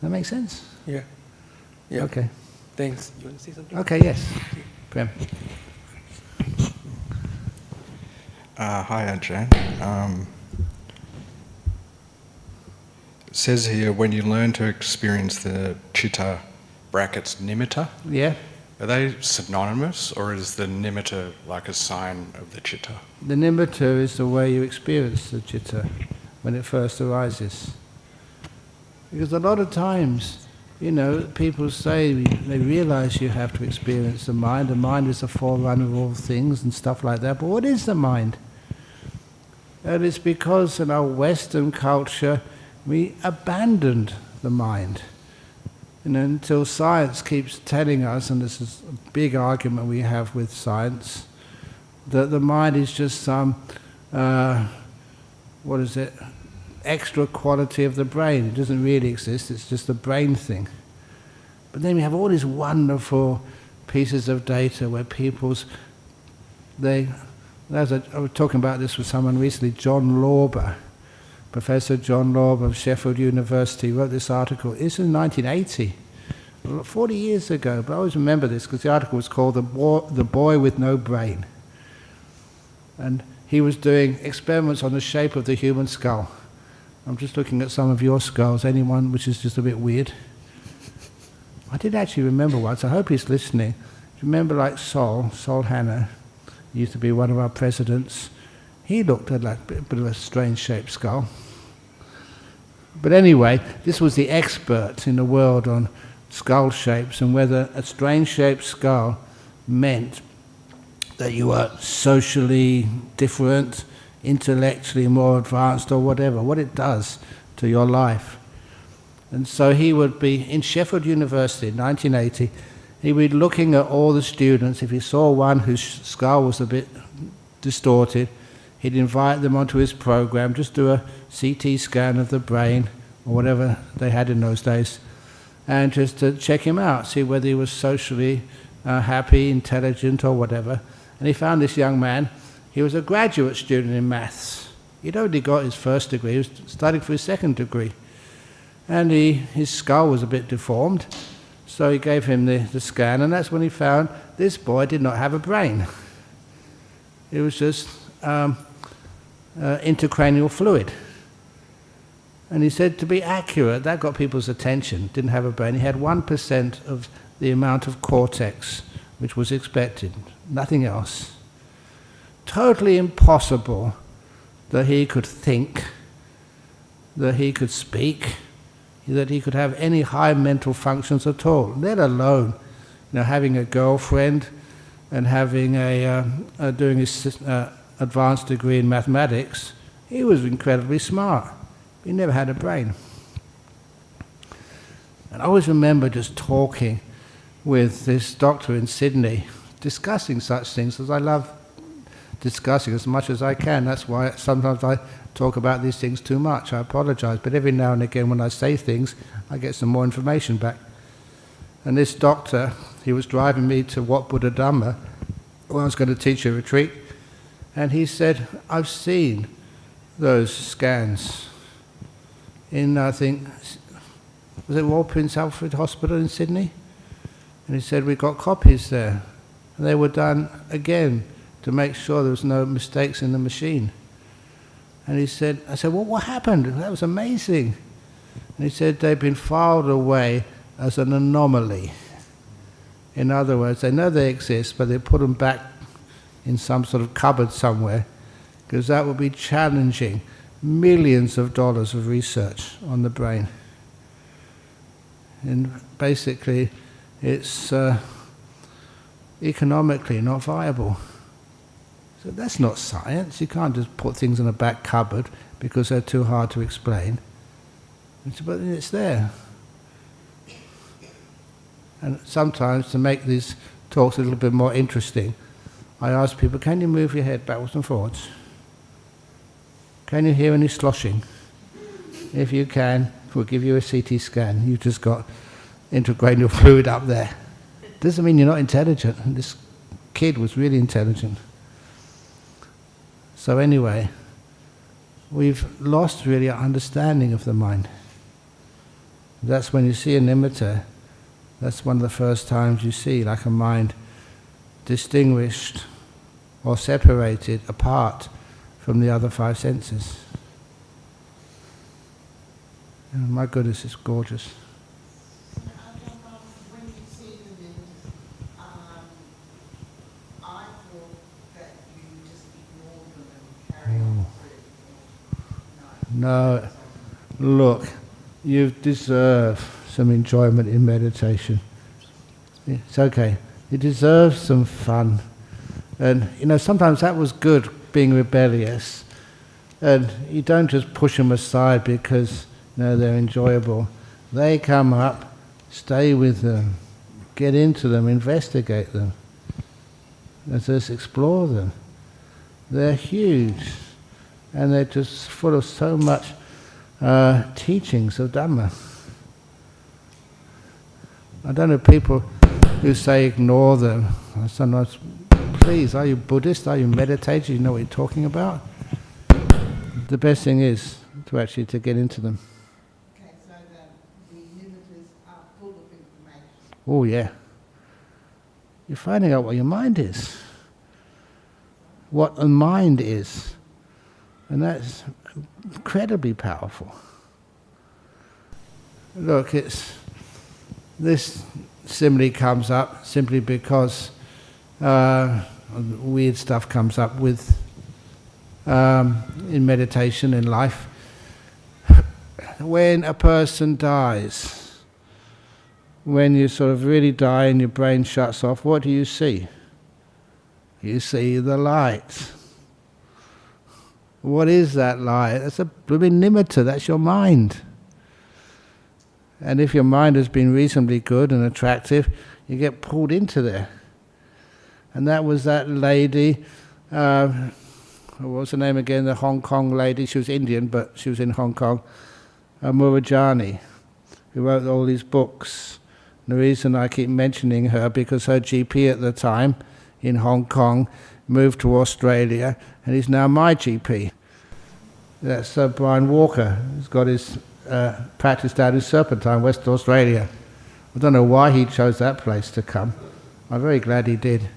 That makes sense? Yeah. Okay. Thanks. You want to say something? Okay, yes. Prem. Hi, Ajahn. It says here, when you learn to experience the citta brackets nimitta, Yeah? are they synonymous, or is the nimitta like a sign of the citta? The nimitta is the way you experience the citta when it first arises. Because a lot of times, people say they realize you have to experience the mind. The mind is a forerunner of all things and stuff like that. But what is the mind? And it's because in our Western culture, we abandoned the mind. Until science keeps telling us, and this is a big argument we have with science, that the mind is just some, extra quality of the brain. It doesn't really exist, it's just a brain thing. But then we have all these wonderful pieces of data where I was talking about this with someone recently, John Lorber, Professor John Lorber of Sheffield University, wrote this article. It's in 1980, 40 years ago, but I always remember this because the article was called The Boy with No Brain. And he was doing experiments on the shape of the human skull. I'm just looking at some of your skulls, anyone which is just a bit weird. I did actually remember once, I hope he's listening. Do you remember like Sol Hanna, he used to be one of our presidents. He looked at like a bit of a strange shaped skull. But anyway, this was the expert in the world on skull shapes and whether a strange shaped skull meant that you were socially different, intellectually more advanced or whatever, what it does to your life. And so he would be in Sheffield University in 1980, he would be looking at all the students. If he saw one whose skull was a bit distorted, he'd invite them onto his program, just do a CT scan of the brain or whatever they had in those days, and just to check him out, see whether he was socially happy, intelligent or whatever. And he found this young man. He was a graduate student in maths. He'd already got his first degree. He was studying for his second degree. And his skull was a bit deformed, so he gave him the scan, and that's when he found this boy did not have a brain. It was just intracranial fluid. And he said, to be accurate, that got people's attention. Didn't have a brain. He had 1% of the amount of cortex which was expected, nothing else. Totally impossible that he could think, that he could speak, that he could have any high mental functions at all, let alone having a girlfriend and having doing his advanced degree in mathematics. He was incredibly smart. He never had a brain. And I always remember just talking with this doctor in Sydney, discussing such things, as I love discussing as much as I can. That's why sometimes I talk about these things too much. I apologize, but every now and again when I say things, I get some more information back. And this doctor, he was driving me to Wat Buddha Dhamma, where I was going to teach a retreat, and he said, I've seen those scans in, I think, was it Royal Prince Alfred Hospital in Sydney? And he said, we got copies there. And they were done again to make sure there was no mistakes in the machine. And I said, well, what happened? That was amazing. And he said, they've been filed away as an anomaly. In other words, they know they exist, but they put them back in some sort of cupboard somewhere because that would be challenging millions of dollars of research on the brain. And basically, it's economically not viable. So that's not science. You can't just put things in a back cupboard because they're too hard to explain. But it's there. And sometimes, to make these talks a little bit more interesting, I ask people, can you move your head backwards and forwards? Can you hear any sloshing? If you can, we'll give you a CT scan. You've just got intracranial fluid up there. Doesn't mean you're not intelligent. This kid was really intelligent. So anyway, we've lost really our understanding of the mind. That's when you see a nimitta, that's one of the first times you see like a mind distinguished or separated apart from the other five senses. And my goodness, it's gorgeous. When you see the nimitta, I thought that you just ignore them and carry on through. No, look, you deserve some enjoyment in meditation. It's okay. You deserve some fun. And, sometimes that was good, being rebellious. And you don't just push them aside because, they're enjoyable. They come up, stay with them, get into them, investigate them. And just explore them. They're huge. And they're just full of so much teachings of Dhamma. I don't know, people who say ignore them. I sometimes, please, are you Buddhist? Are you meditating? You know what you're talking about? The best thing is to get into them. Okay, so the nimittas are full of information. Oh yeah. You're finding out what your mind is. What a mind is. And that's incredibly powerful. Look, this simile comes up simply because weird stuff comes up with in meditation in life. When a person dies, when you sort of really die and your brain shuts off, what do you see? You see the light. What is that light? That's a blooming nimitta, that's your mind. And if your mind has been reasonably good and attractive, you get pulled into there. And that was that lady, what was her name again, the Hong Kong lady, she was Indian, but she was in Hong Kong, Murajani, who wrote all these books. And the reason I keep mentioning her, because her GP at the time in Hong Kong moved to Australia, and he's now my GP. That's Brian Walker, who's got his practice down in Serpentine, West Australia. I don't know why he chose that place to come. I'm very glad he did.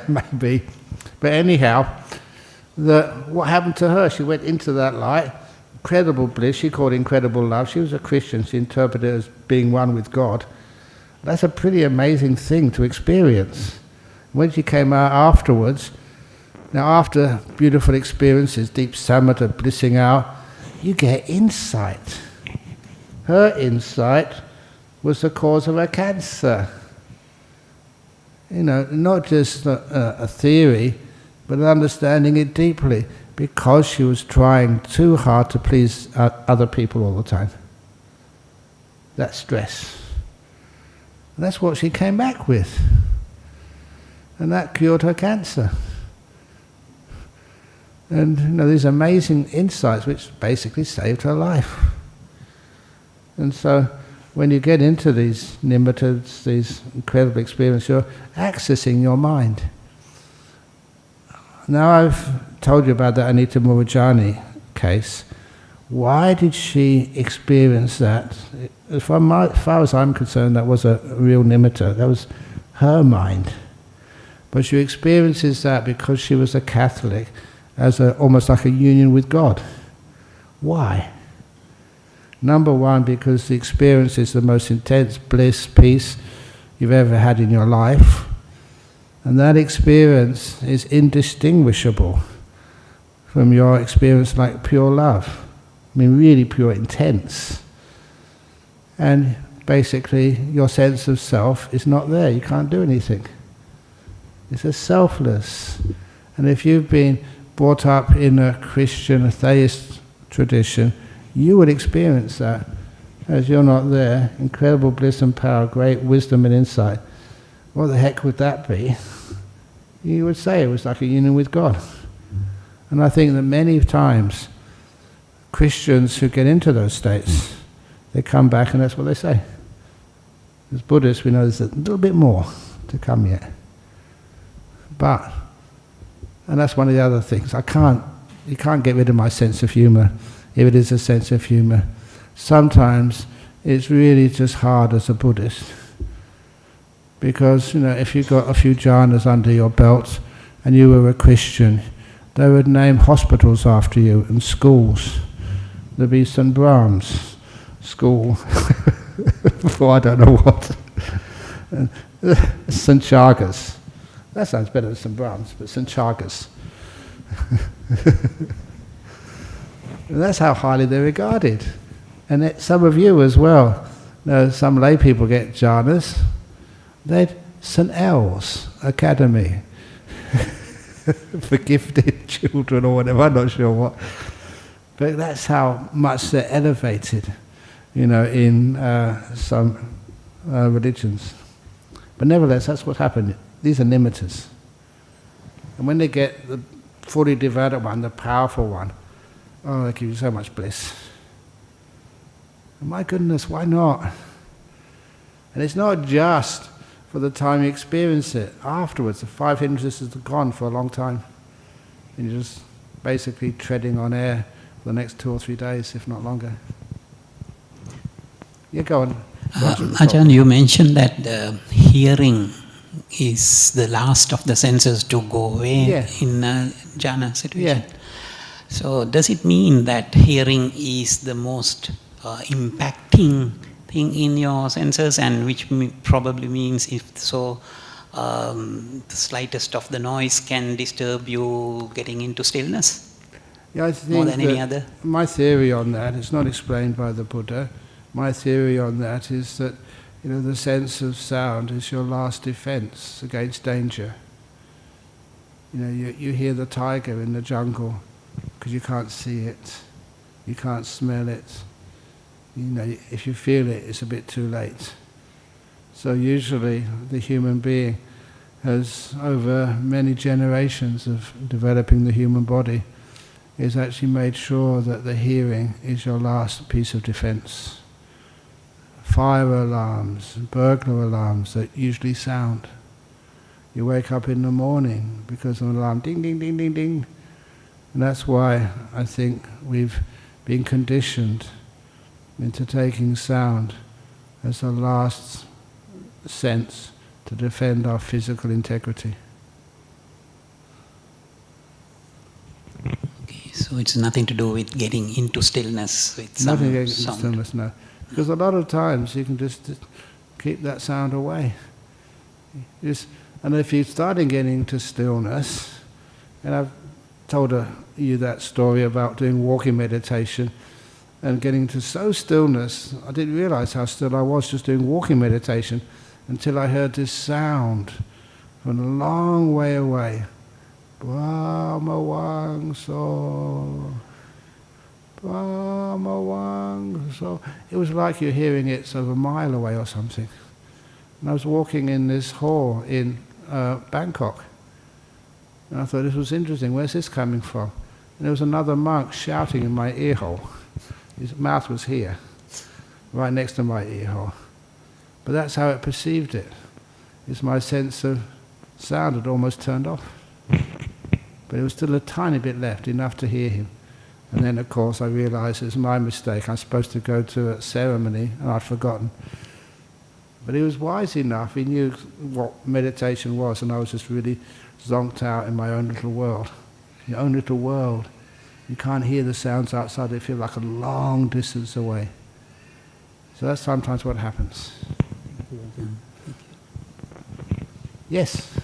Maybe. But anyhow, what happened to her? She went into that light, incredible bliss, she called it incredible love. She was a Christian, she interpreted it as being one with God. That's a pretty amazing thing to experience. When she came out afterwards, now after beautiful experiences, deep samatha, blissing out, you get insight. Her insight was the cause of her cancer. Not just a theory, but understanding it deeply, because she was trying too hard to please other people all the time. That stress. And that's what she came back with. And that cured her cancer. And these amazing insights which basically saved her life. And so when you get into these nimittas, these incredible experiences, you're accessing your mind. Now I've told you about the Anita Murajani case. Why did she experience that? As far as I'm concerned, that was a real nimitta. That was her mind. But she experiences that because she was a Catholic, as almost like a union with God. Why? Number one, because the experience is the most intense bliss, peace you've ever had in your life. And that experience is indistinguishable from your experience like pure love. I mean, really pure, intense. And basically, your sense of self is not there. You can't do anything. It's a selfless. And if you've been brought up in a Christian, atheist tradition, you would experience that. As you're not there, incredible bliss and power, great wisdom and insight. What the heck would that be? You would say it was like a union with God. And I think that many times, Christians who get into those states, they come back and that's what they say. As Buddhists, we know there's a little bit more to come yet. But, and that's one of the other things, you can't get rid of my sense of humour, if it is a sense of humour. Sometimes it's really just hard as a Buddhist. Because, if you've got a few jhanas under your belt and you were a Christian, they would name hospitals after you and schools. There'd be St. Brahm's school, for I don't know what. St. Chagas. That sounds better than St. Brahm's, but St. Chagas. And that's how highly they're regarded. And some of you as well. Some lay people get jhanas. They'd St. L's Academy for gifted children or whatever, I'm not sure what. But that's how much they're elevated, in some religions. But nevertheless, that's what happened. These are nimittas. And when they get the fully developed one, the powerful one, they give you so much bliss. And my goodness, why not? And it's not just for the time you experience it. Afterwards, the 5 hindrances are gone for a long time. And you're just basically treading on air for the next 2 or 3 days, if not longer. Yeah, go on. Ajahn, you mentioned that the hearing is the last of the senses to go away in a jhana situation. Yeah. So does it mean that hearing is the most impacting thing in your senses, and which probably means if so, the slightest of the noise can disturb you getting into stillness? Yeah, I think more than any other? My theory on that, it's not explained by the Buddha, my theory on that is that the sense of sound is your last defense against danger. You hear the tiger in the jungle because you can't see it, you can't smell it. If you feel it, it's a bit too late. So usually the human being has, over many generations of developing the human body, is actually made sure that the hearing is your last piece of defense. Fire alarms, burglar alarms that usually sound. You wake up in the morning because of an alarm, ding, ding, ding, ding, ding. And that's why I think we've been conditioned into taking sound as the last sense to defend our physical integrity. Okay, so it's nothing to do with getting into stillness with some Nothing getting sound. into stillness, no. Because a lot of times you can just keep that sound away. And if you're starting getting into stillness, and I've told you that story about doing walking meditation and getting to so stillness, I didn't realize how still I was just doing walking meditation until I heard this sound from a long way away. Brahma Wang So. Brahma Wang So. It was like you're hearing it sort of a mile away or something. And I was walking in this hall in Bangkok. And I thought, this was interesting, where's this coming from? And there was another monk shouting in my ear hole. His mouth was here, right next to my ear hole. But that's how it perceived it. It's my sense of sound had almost turned off. But it was still a tiny bit left, enough to hear him. And then, of course, I realized it was my mistake. I was supposed to go to a ceremony, and I'd forgotten. But he was wise enough. He knew what meditation was, and I was just really zonked out in my own little world. Your own little world. You can't hear the sounds outside. They feel like a long distance away. So that's sometimes what happens. Yes?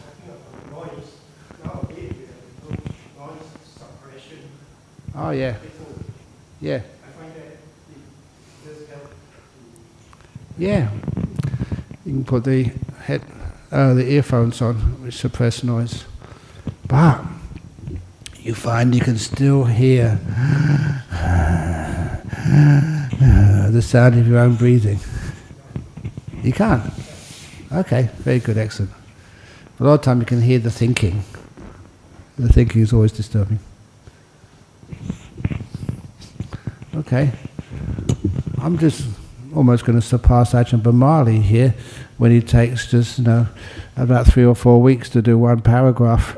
Oh, yeah. Yeah. Yeah. You can put the earphones on, which suppress noise. But you find you can still hear the sound of your own breathing. You can't? Okay, very good, excellent. A lot of time you can hear the thinking. The thinking is always disturbing. Okay. I'm just almost going to surpass Ajahn Brahm here when he takes just, about 3 or 4 weeks to do one paragraph.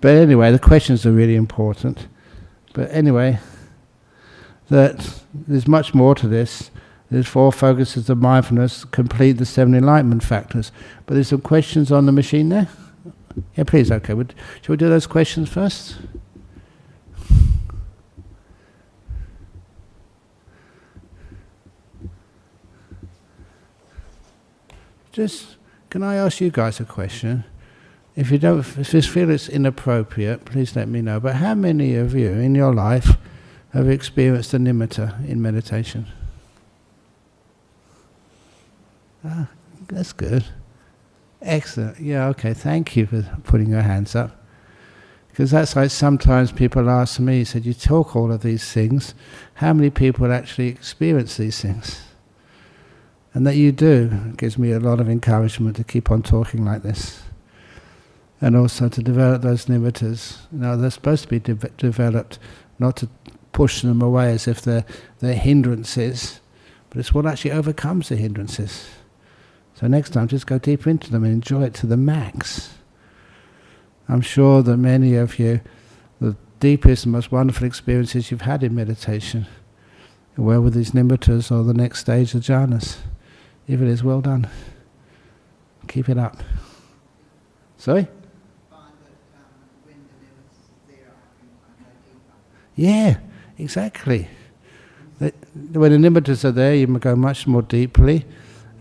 But anyway, the questions are really important. But anyway, that there's much more to this. There's 4 focuses of mindfulness, complete the 7 enlightenment factors. But there's some questions on the machine there? Yeah, please, okay. Shall we do those questions first? Just, can I ask you guys a question? If you feel it's inappropriate, please let me know. But how many of you in your life have experienced a nimitta in meditation? Ah, that's good. Excellent. Yeah, okay, thank you for putting your hands up. Because that's like sometimes people ask me, said, you talk all of these things, how many people actually experience these things? And that you do gives me a lot of encouragement to keep on talking like this. And also to develop those nimittas. They're supposed to be developed, not to push them away as if they're hindrances, but it's what actually overcomes the hindrances. So next time, just go deeper into them and enjoy it to the max. I'm sure that many of you, the deepest and most wonderful experiences you've had in meditation were with these nimittas or the next stage of jhanas. If it is, well done. Keep it up. Sorry? Yeah, exactly. When the nimittas are there, you go much more deeply.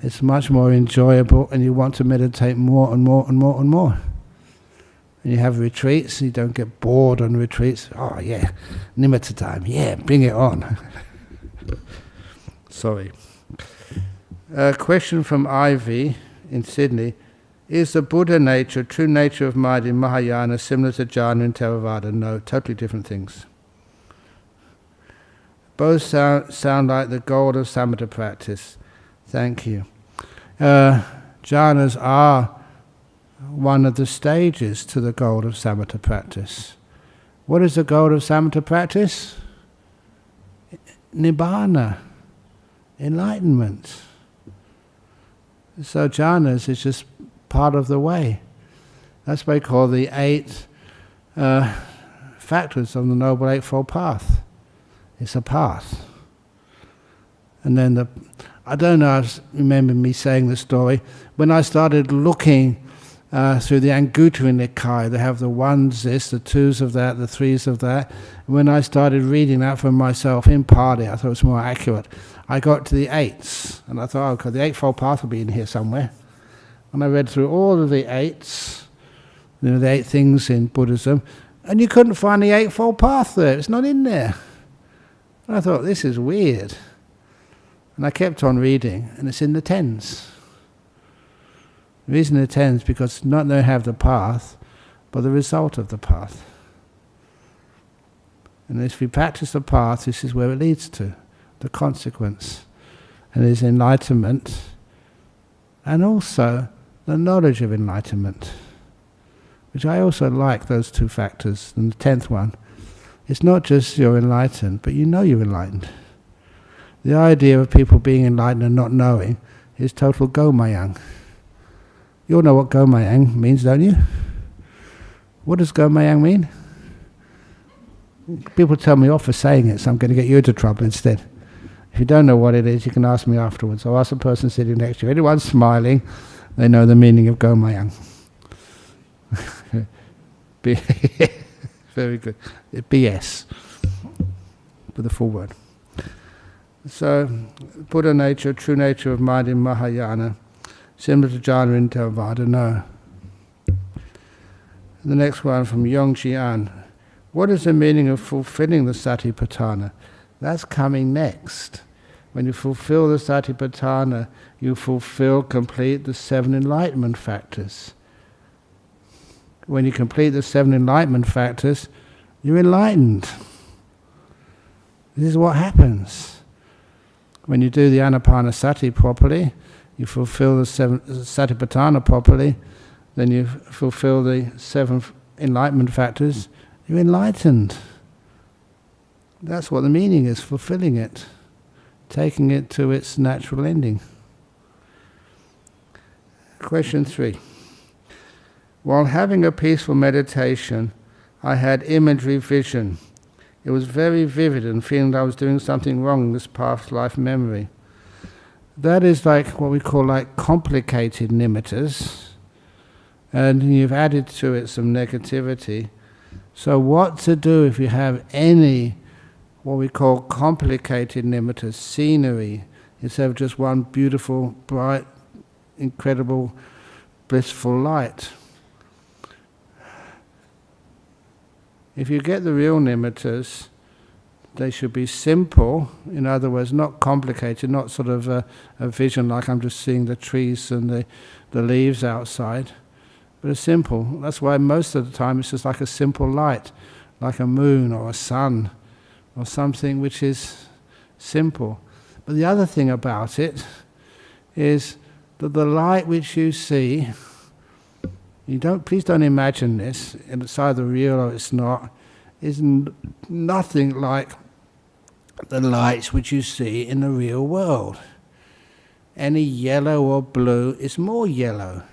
It's much more enjoyable, and you want to meditate more and more and more and more. And you have retreats, you don't get bored on retreats. Oh yeah, nimitta time, yeah, bring it on. Sorry. A question from Ivy in Sydney. Is the Buddha nature, true nature of mind in Mahayana similar to jhana and Theravada? No, totally different things. Both sound like the goal of samatha practice. Thank you. Jhanas are one of the stages to the goal of samatha practice. What is the goal of samatha practice? Nibbana, enlightenment. So jhanas is just part of the way. That's what we call the 8 factors of the Noble Eightfold Path. It's a path. And then I don't know, I remember me saying the story, when I started looking through the Anguttara Nikaya, they have the 1s this, the 2s of that, the 3s of that. When I started reading that for myself in Pali, I thought it was more accurate. I got to the 8s, and I thought, okay, the Eightfold Path will be in here somewhere. And I read through all of the 8s, the 8 things in Buddhism, and you couldn't find the Eightfold Path there. It's not in there. And I thought, this is weird. And I kept on reading, and it's in the 10s. The reason the 10s because not only have the path, but the result of the path. And if we practice the path, this is where it leads to, the consequence. And there's enlightenment, and also the knowledge of enlightenment, which I also like, those 2 factors. And the 10th one, it's not just you're enlightened, but you know you're enlightened. The idea of people being enlightened and not knowing is total gomayang. You all know what gomayang means, don't you? What does gomayang mean? People tell me off for saying it, so I'm going to get you into trouble instead. If you don't know what it is, you can ask me afterwards. I'll ask the person sitting next to you. Anyone's smiling, they know the meaning of gomayang. Very good. BS, with the full word. So, Buddha nature, true nature of mind in Mahayana, similar to jhana and Theravada, no. The next one from Yongji An. What is the meaning of fulfilling the Satipatthana? That's coming next. When you fulfill the Satipatthana, you complete the 7 enlightenment factors. When you complete the 7 enlightenment factors, you're enlightened. This is what happens. When you do the Anapanasati properly, you fulfill the 7 Satipatthana properly, then you fulfill the 7 enlightenment factors, you're enlightened. That's what the meaning is, fulfilling it, taking it to its natural ending. Question 3. While having a peaceful meditation, I had imagery vision. It was very vivid and feeling that I was doing something wrong in this past life memory. That is like what we call like complicated nimittas, and you've added to it some negativity. So what to do if you have any what we call complicated nimittas, scenery, instead of just one beautiful, bright, incredible, blissful light? If you get the real nimittas, they should be simple, in other words, not complicated, not sort of a vision like I'm just seeing the trees and the leaves outside, but a simple. That's why most of the time it's just like a simple light, like a moon or a sun, or something which is simple. But the other thing about it is that the light which you see, please don't imagine this, and it's either real or it's not, is nothing like the lights which you see in the real world. Any yellow or blue is more yellow,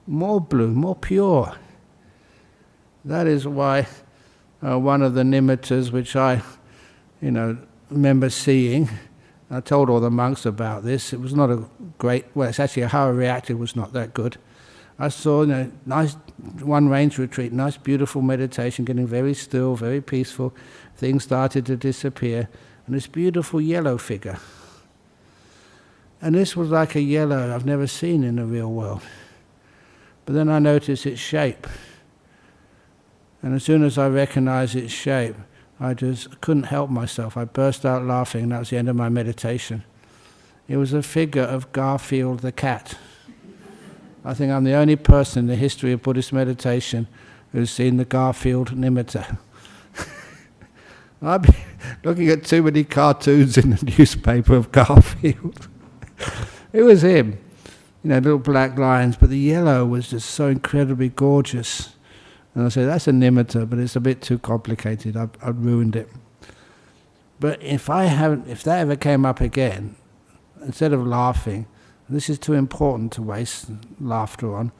more blue, more pure. That is why one of the nimittas which I remember seeing, I told all the monks about this, it was not a great, well, it's actually how I reacted was not that good. I saw nice one range retreat, nice beautiful meditation, getting very still, very peaceful. Things started to disappear, and this beautiful yellow figure. And this was like a yellow I've never seen in the real world. But then I noticed its shape. And as soon as I recognized its shape, I just couldn't help myself. I burst out laughing, and that was the end of my meditation. It was a figure of Garfield the cat. I think I'm the only person in the history of Buddhist meditation who's seen the Garfield nimitta. I've been looking at too many cartoons in the newspaper of Garfield. It was him, little black lines, but the yellow was just so incredibly gorgeous. And I said, that's a nimitta, but it's a bit too complicated. I've ruined it. But if that ever came up again, instead of laughing, this is too important to waste laughter on,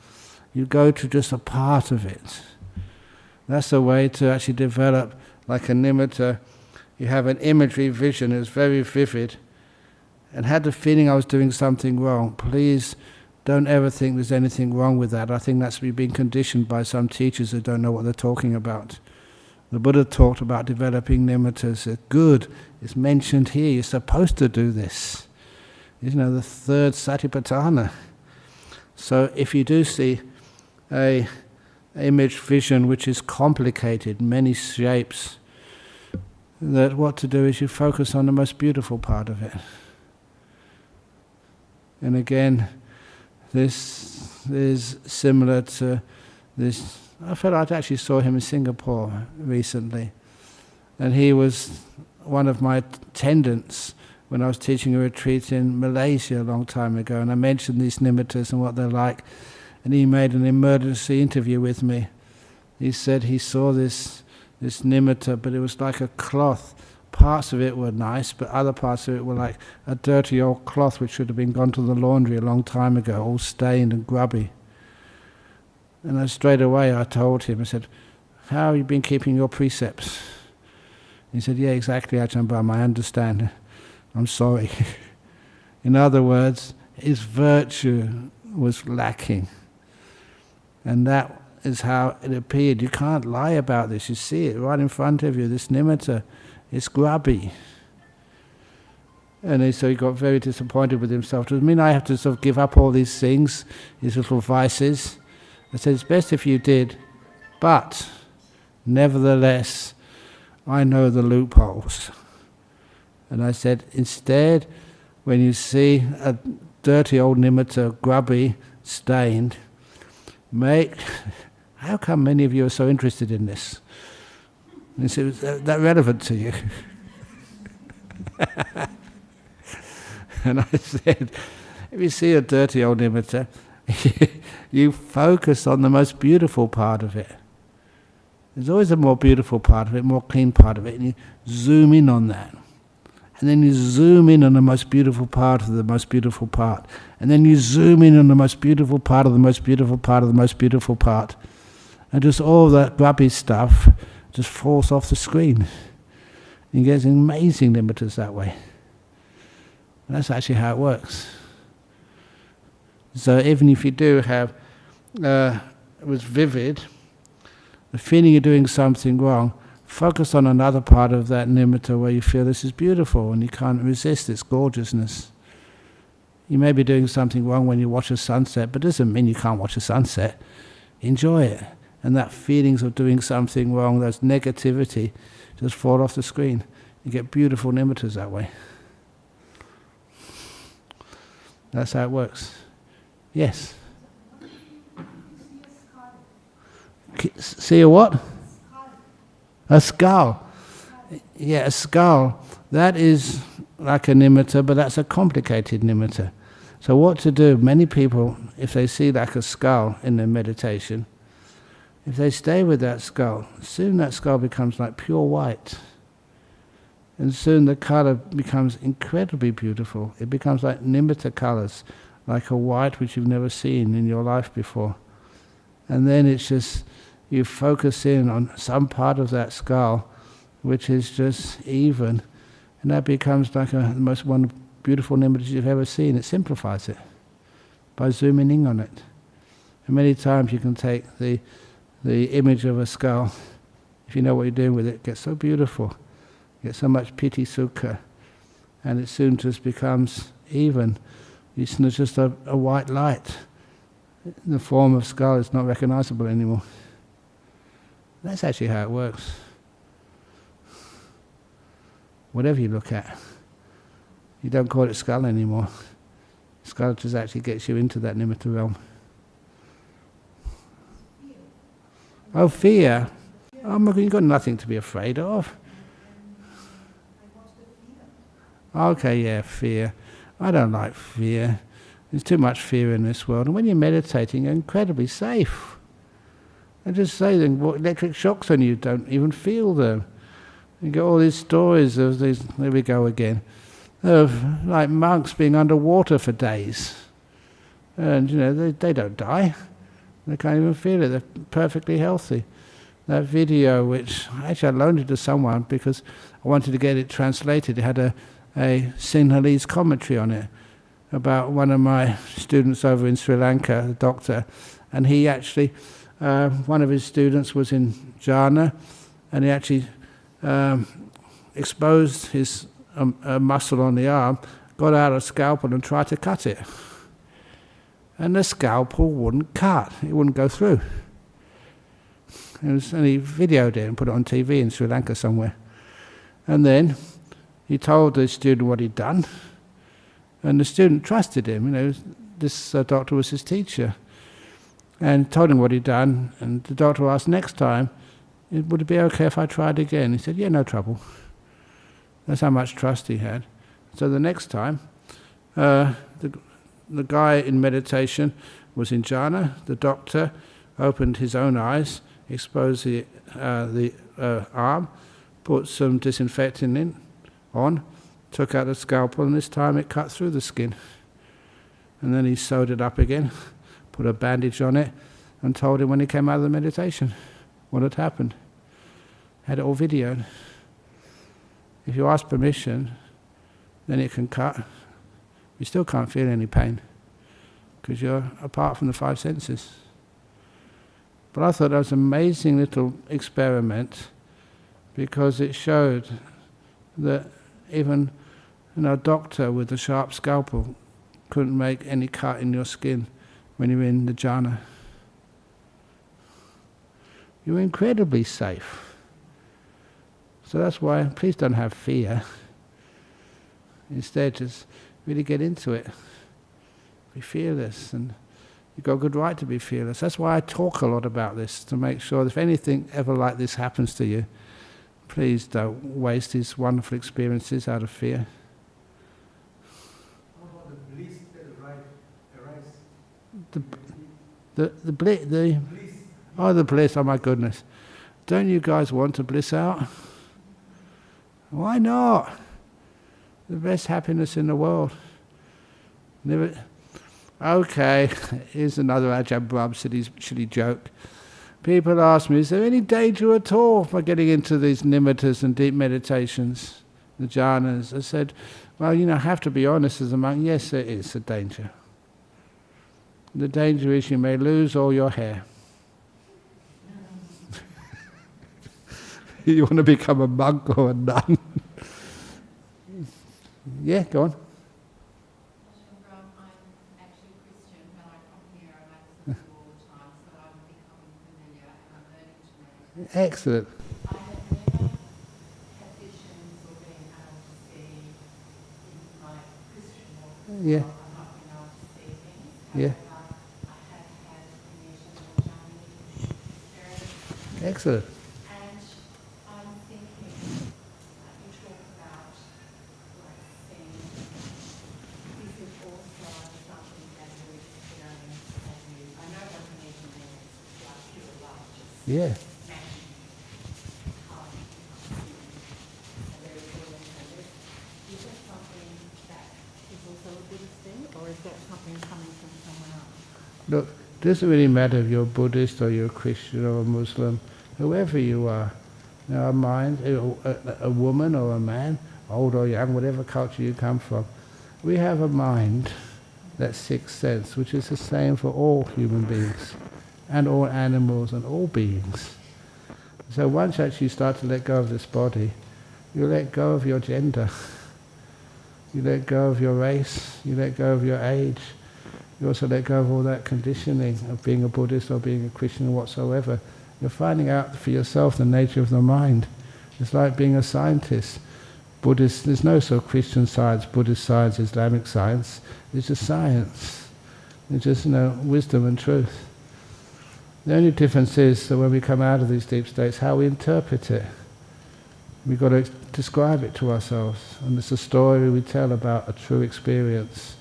you go to just a part of it. That's a way to actually develop like a nimitta. You have an imagery vision that's very vivid, and had the feeling I was doing something wrong. Please don't ever think there's anything wrong with that. I think that's being conditioned by some teachers who don't know what they're talking about. The Buddha talked about developing nimittas. It's good. It's mentioned here. You're supposed to do this. The 3rd Satipatthana. So if you do see a image vision which is complicated, many shapes, that what to do is you focus on the most beautiful part of it. And again, this is similar to this. I actually saw him in Singapore recently, and he was one of my attendants when I was teaching a retreat in Malaysia a long time ago, and I mentioned these nimittas and what they're like, and he made an emergency interview with me. He said he saw this nimitta, but it was like a cloth. Parts of it were nice, but other parts of it were like a dirty old cloth which should have been gone to the laundry a long time ago, all stained and grubby. And then straight away I told him, I said, how have you been keeping your precepts? He said, yeah, exactly, Ajahn Brahm, I understand. I'm sorry. In other words, his virtue was lacking. And that is how it appeared. You can't lie about this. You see it right in front of you, this nimitta. It's grubby. And so he got very disappointed with himself. Does it mean I have to sort of give up all these things, these little vices? I said, it's best if you did, but nevertheless, I know the loopholes. And I said, instead, when you see a dirty old nimitta, grubby, stained, how come many of you are so interested in this? And he said, is that relevant to you? And I said, if you see a dirty old nimitta, you focus on the most beautiful part of it. There's always a more beautiful part of it, more clean part of it, and you zoom in on that. And then you zoom in on the most beautiful part of the most beautiful part. And then you zoom in on the most beautiful part of the most beautiful part of the most beautiful part. And just all that grubby stuff just falls off the screen. You get amazing nimittas that way. And that's actually how it works. So even if you do have, it was vivid, the feeling you're doing something wrong, focus on another part of that nimitta where you feel this is beautiful and you can't resist its gorgeousness. You may be doing something wrong when you watch a sunset, but it doesn't mean you can't watch a sunset. Enjoy it. And that feelings of doing something wrong, those negativity, just fall off the screen. You get beautiful nimittas that way. That's how it works. Yes? See a what? A skull. Yeah, a skull. That is like a nimitta, but that's a complicated nimitta. So what to do? Many people, if they see like a skull in their meditation, if they stay with that skull, soon that skull becomes like pure white. And soon the color becomes incredibly beautiful. It becomes like nimitta colors, like a white which you've never seen in your life before. And then it's just, you focus in on some part of that skull which is just even, and that becomes like the most one beautiful nimitta you've ever seen. It simplifies it by zooming in on it. And many times you can take the image of a skull, if you know what you're doing with it gets so beautiful, you get so much piti sukha, and it soon just becomes even. It's just a white light. The form of skull is not recognizable anymore. That's actually how it works. Whatever you look at, you don't call it skull anymore. Skull just actually gets you into that nimitta realm. Oh, fear. Oh my God, you've got nothing to be afraid of. Okay, yeah, fear. I don't like fear. There's too much fear in this world. And when you're meditating, you're incredibly safe. I just say that electric shocks on you, don't even feel them. You get all these stories of these, there we go again, of like monks being underwater for days. And you know, they don't die. They can't even feel it. They're perfectly healthy. That video, which actually I loaned it to someone because I wanted to get it translated. It had a Sinhalese commentary on it about one of my students over in Sri Lanka, a doctor, and he actually, one of his students was in jhana, and he actually exposed his muscle on the arm, got out a scalpel and tried to cut it. And the scalpel wouldn't cut, it wouldn't go through. And he videoed it and put it on TV in Sri Lanka somewhere. And then he told the student what he'd done, and the student trusted him. You know, this doctor was his teacher, and told him what he'd done. And the doctor asked next time, "Would it be okay if I tried again?" He said, "Yeah, no trouble." That's how much trust he had. So the next time, the guy in meditation was in jhana. The doctor opened his own eyes, exposed the arm, put some disinfectant on, took out the scalpel, and this time it cut through the skin. And then he sewed it up again, put a bandage on it, and told him when he came out of the meditation what had happened. Had it all videoed. If you ask permission, then it can cut. You still can't feel any pain because you're apart from the five senses. But I thought that was an amazing little experiment because it showed that even a doctor with a sharp scalpel couldn't make any cut in your skin when you're in the jhana. You're incredibly safe. So that's why, please don't have fear. Instead, just really get into it. Be fearless, and you've got a good right to be fearless. That's why I talk a lot about this, to make sure that if anything ever like this happens to you, please don't waste these wonderful experiences out of fear. The bliss, oh my goodness. Don't you guys want to bliss out? Why not? The best happiness in the world. Never. Okay, here's another Ajahn Brahm silly joke. People ask me, is there any danger at all by getting into these nimittas and deep meditations, the jhanas? I said, well, I have to be honest as a monk. Yes, there is a danger. The danger is you may lose all your hair. You want to become a monk or a nun? Yeah, go on. Ajahn Brahm, I'm actually Christian. When I come here, I meditate all the time, so I'm becoming familiar and I'm learning to meditate. Excellent. I have never had visions or been able to see in my Christian walk. Yeah. I'm not being able to see things. Yeah. However, I have had premonition or jhana experience. Excellent. And I'm thinking, you talk about like seeing, is it also something that we're experiencing as you, I know what premonition means, it's like pure love, just Yeah. smashing a very feeling of it. Is that something that is also a Buddhist thing, or is that something coming from someone else? Look, it doesn't really matter if you're Buddhist or you're a Christian or a Muslim, whoever you are. Our mind, a woman or a man, old or young, whatever culture you come from, we have a mind, that sixth sense, which is the same for all human beings and all animals and all beings. So once actually you start to let go of this body, you let go of your gender, you let go of your race, you let go of your age, you also let go of all that conditioning of being a Buddhist or being a Christian or whatsoever. You're finding out for yourself the nature of the mind. It's like being a scientist. Buddhist, there's no sort of Christian science, Buddhist science, Islamic science. It's just science. It's just, wisdom and truth. The only difference is that when we come out of these deep states, how we interpret it. We've got to describe it to ourselves. And it's a story we tell about a true experience.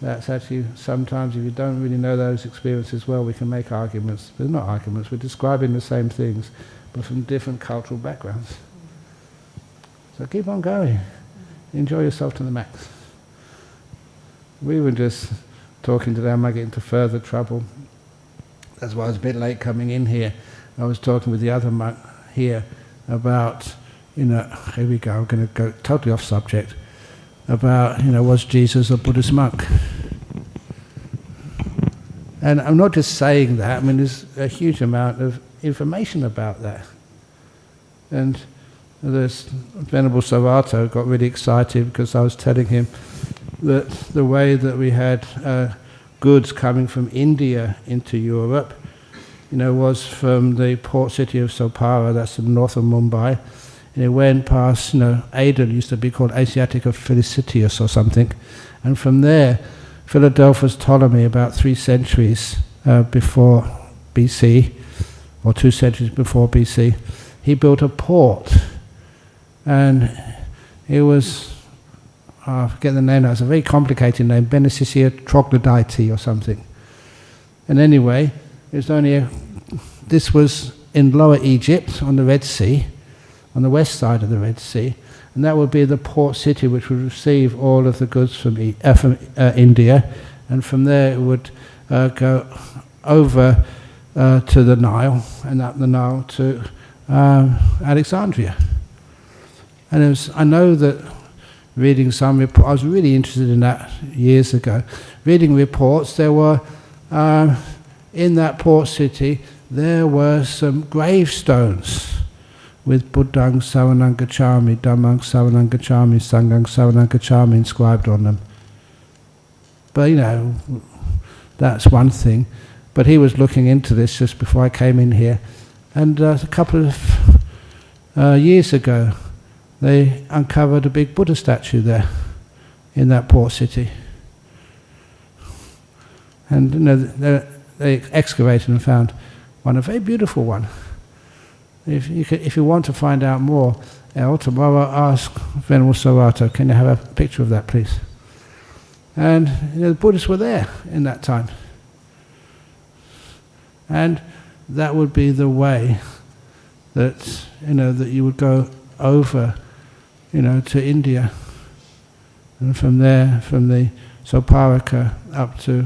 That's actually, sometimes if you don't really know those experiences well, we can make arguments. But they're not arguments, we're describing the same things, but from different cultural backgrounds. So keep on going. Enjoy yourself to the max. We were just talking today, I might get into further trouble. That's why I was a bit late coming in here. I was talking with the other monk here about, here we go, I'm going to go totally off subject, about, was Jesus a Buddhist monk? And I'm not just saying that, there's a huge amount of information about that. And this Venerable Savato got really excited because I was telling him that the way that we had goods coming from India into Europe, was from the port city of Sopara, that's in the north of Mumbai, and it went past, Aden used to be called Asiatica Felicitius or something, and from there, Philadelphus Ptolemy, about 3 centuries before BC, or 2 centuries before BC, he built a port, and it was, I forget the name now, it's a very complicated name, Benecicia Troglodyte or something. And anyway, it was this was in Lower Egypt on the Red Sea, on the west side of the Red Sea, and that would be the port city which would receive all of the goods from India, and from there it would go over to the Nile, and up the Nile to Alexandria. And I know that reading some reports, I was really interested in that years ago, reading reports, there were, in that port city, there were some gravestones with Buddhang Saranang Gacchami, Dhammang Saranang Gacchami, Sanghang Saranang Gacchami inscribed on them. But that's one thing. But he was looking into this just before I came in here, and a couple of years ago, they uncovered a big Buddha statue there in that port city. And they excavated and found one, a very beautiful one. If you want to find out more, tomorrow ask Venerable Sarato, can you have a picture of that, please? And the Buddhists were there in that time. And that would be the way that that you would go over, to India, and from there, from the Soparika up to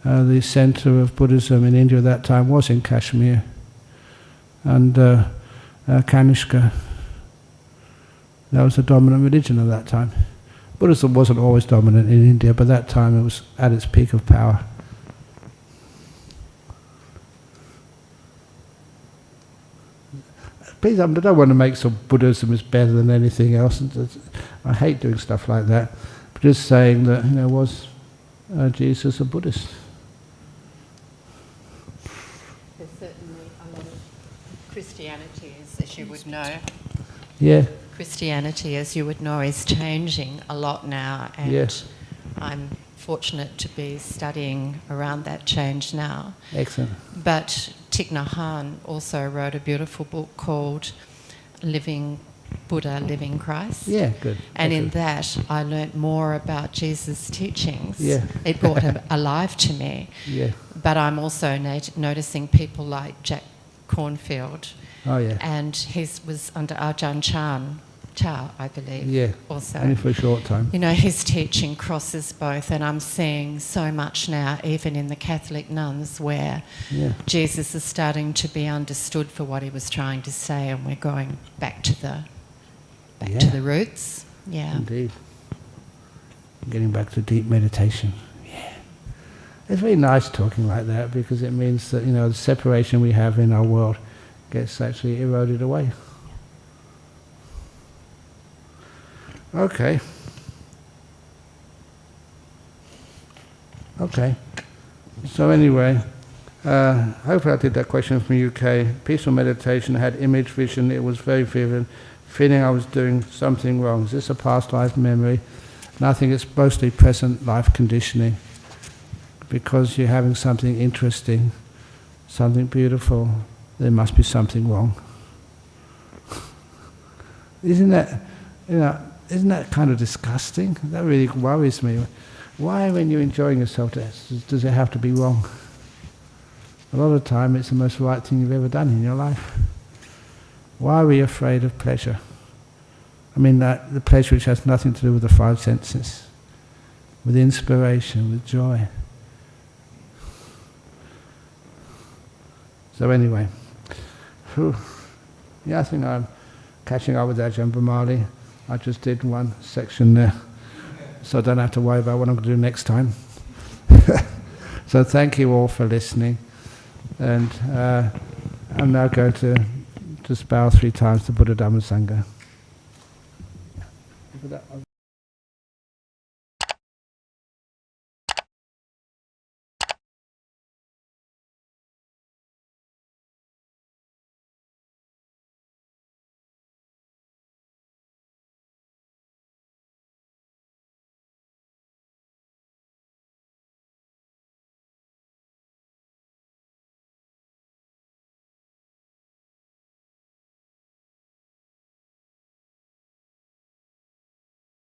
the center of Buddhism in India at that time was in Kashmir and Kanishka. That was the dominant religion at that time. Buddhism wasn't always dominant in India, but that time it was at its peak of power. Please, I don't want to make some Buddhism is better than anything else. I hate doing stuff like that. But just saying that, was Jesus a Buddhist? There's certainly a lot of Christianity, as you would know. Yeah. Christianity, as you would know, is changing a lot now, and Yes. I'm fortunate to be studying around that change now. Excellent. But Thich Nhat Hanh also wrote a beautiful book called Living Buddha, Living Christ. Yeah, good. And in Excellent. that, I learnt more about Jesus' teachings. Yeah. It brought him alive to me. Yeah. But I'm also noticing people like Jack Cornfield, Oh, yeah. and he was under Ajahn Chah, I believe. Yeah. Also. Only for a short time. His teaching crosses both, and I'm seeing so much now, even in the Catholic nuns, where Yeah. Jesus is starting to be understood for what he was trying to say, and we're going back to the roots. Yeah. Indeed. Getting back to deep meditation. Yeah. It's very nice talking like that, because it means that, the separation we have in our world gets actually eroded away. Okay. So anyway, hopefully I did that question from UK. Peaceful meditation, had image vision, it was very vivid. Feeling I was doing something wrong. Is this a past life memory? Nothing, it's mostly present life conditioning. Because you're having something interesting, something beautiful, there must be something wrong. Isn't that kind of disgusting? That really worries me. Why, when you're enjoying yourself, does it have to be wrong? A lot of the time, it's the most right thing you've ever done in your life. Why are we afraid of pleasure? I mean, the pleasure which has nothing to do with the five senses, with inspiration, with joy. So anyway, I think I'm catching up with Ajahn Brahm. I just did one section there, so I don't have to worry about what I'm going to do next time. So thank you all for listening, and I'm now going to bow 3 times to Buddha, Dhamma, Sangha.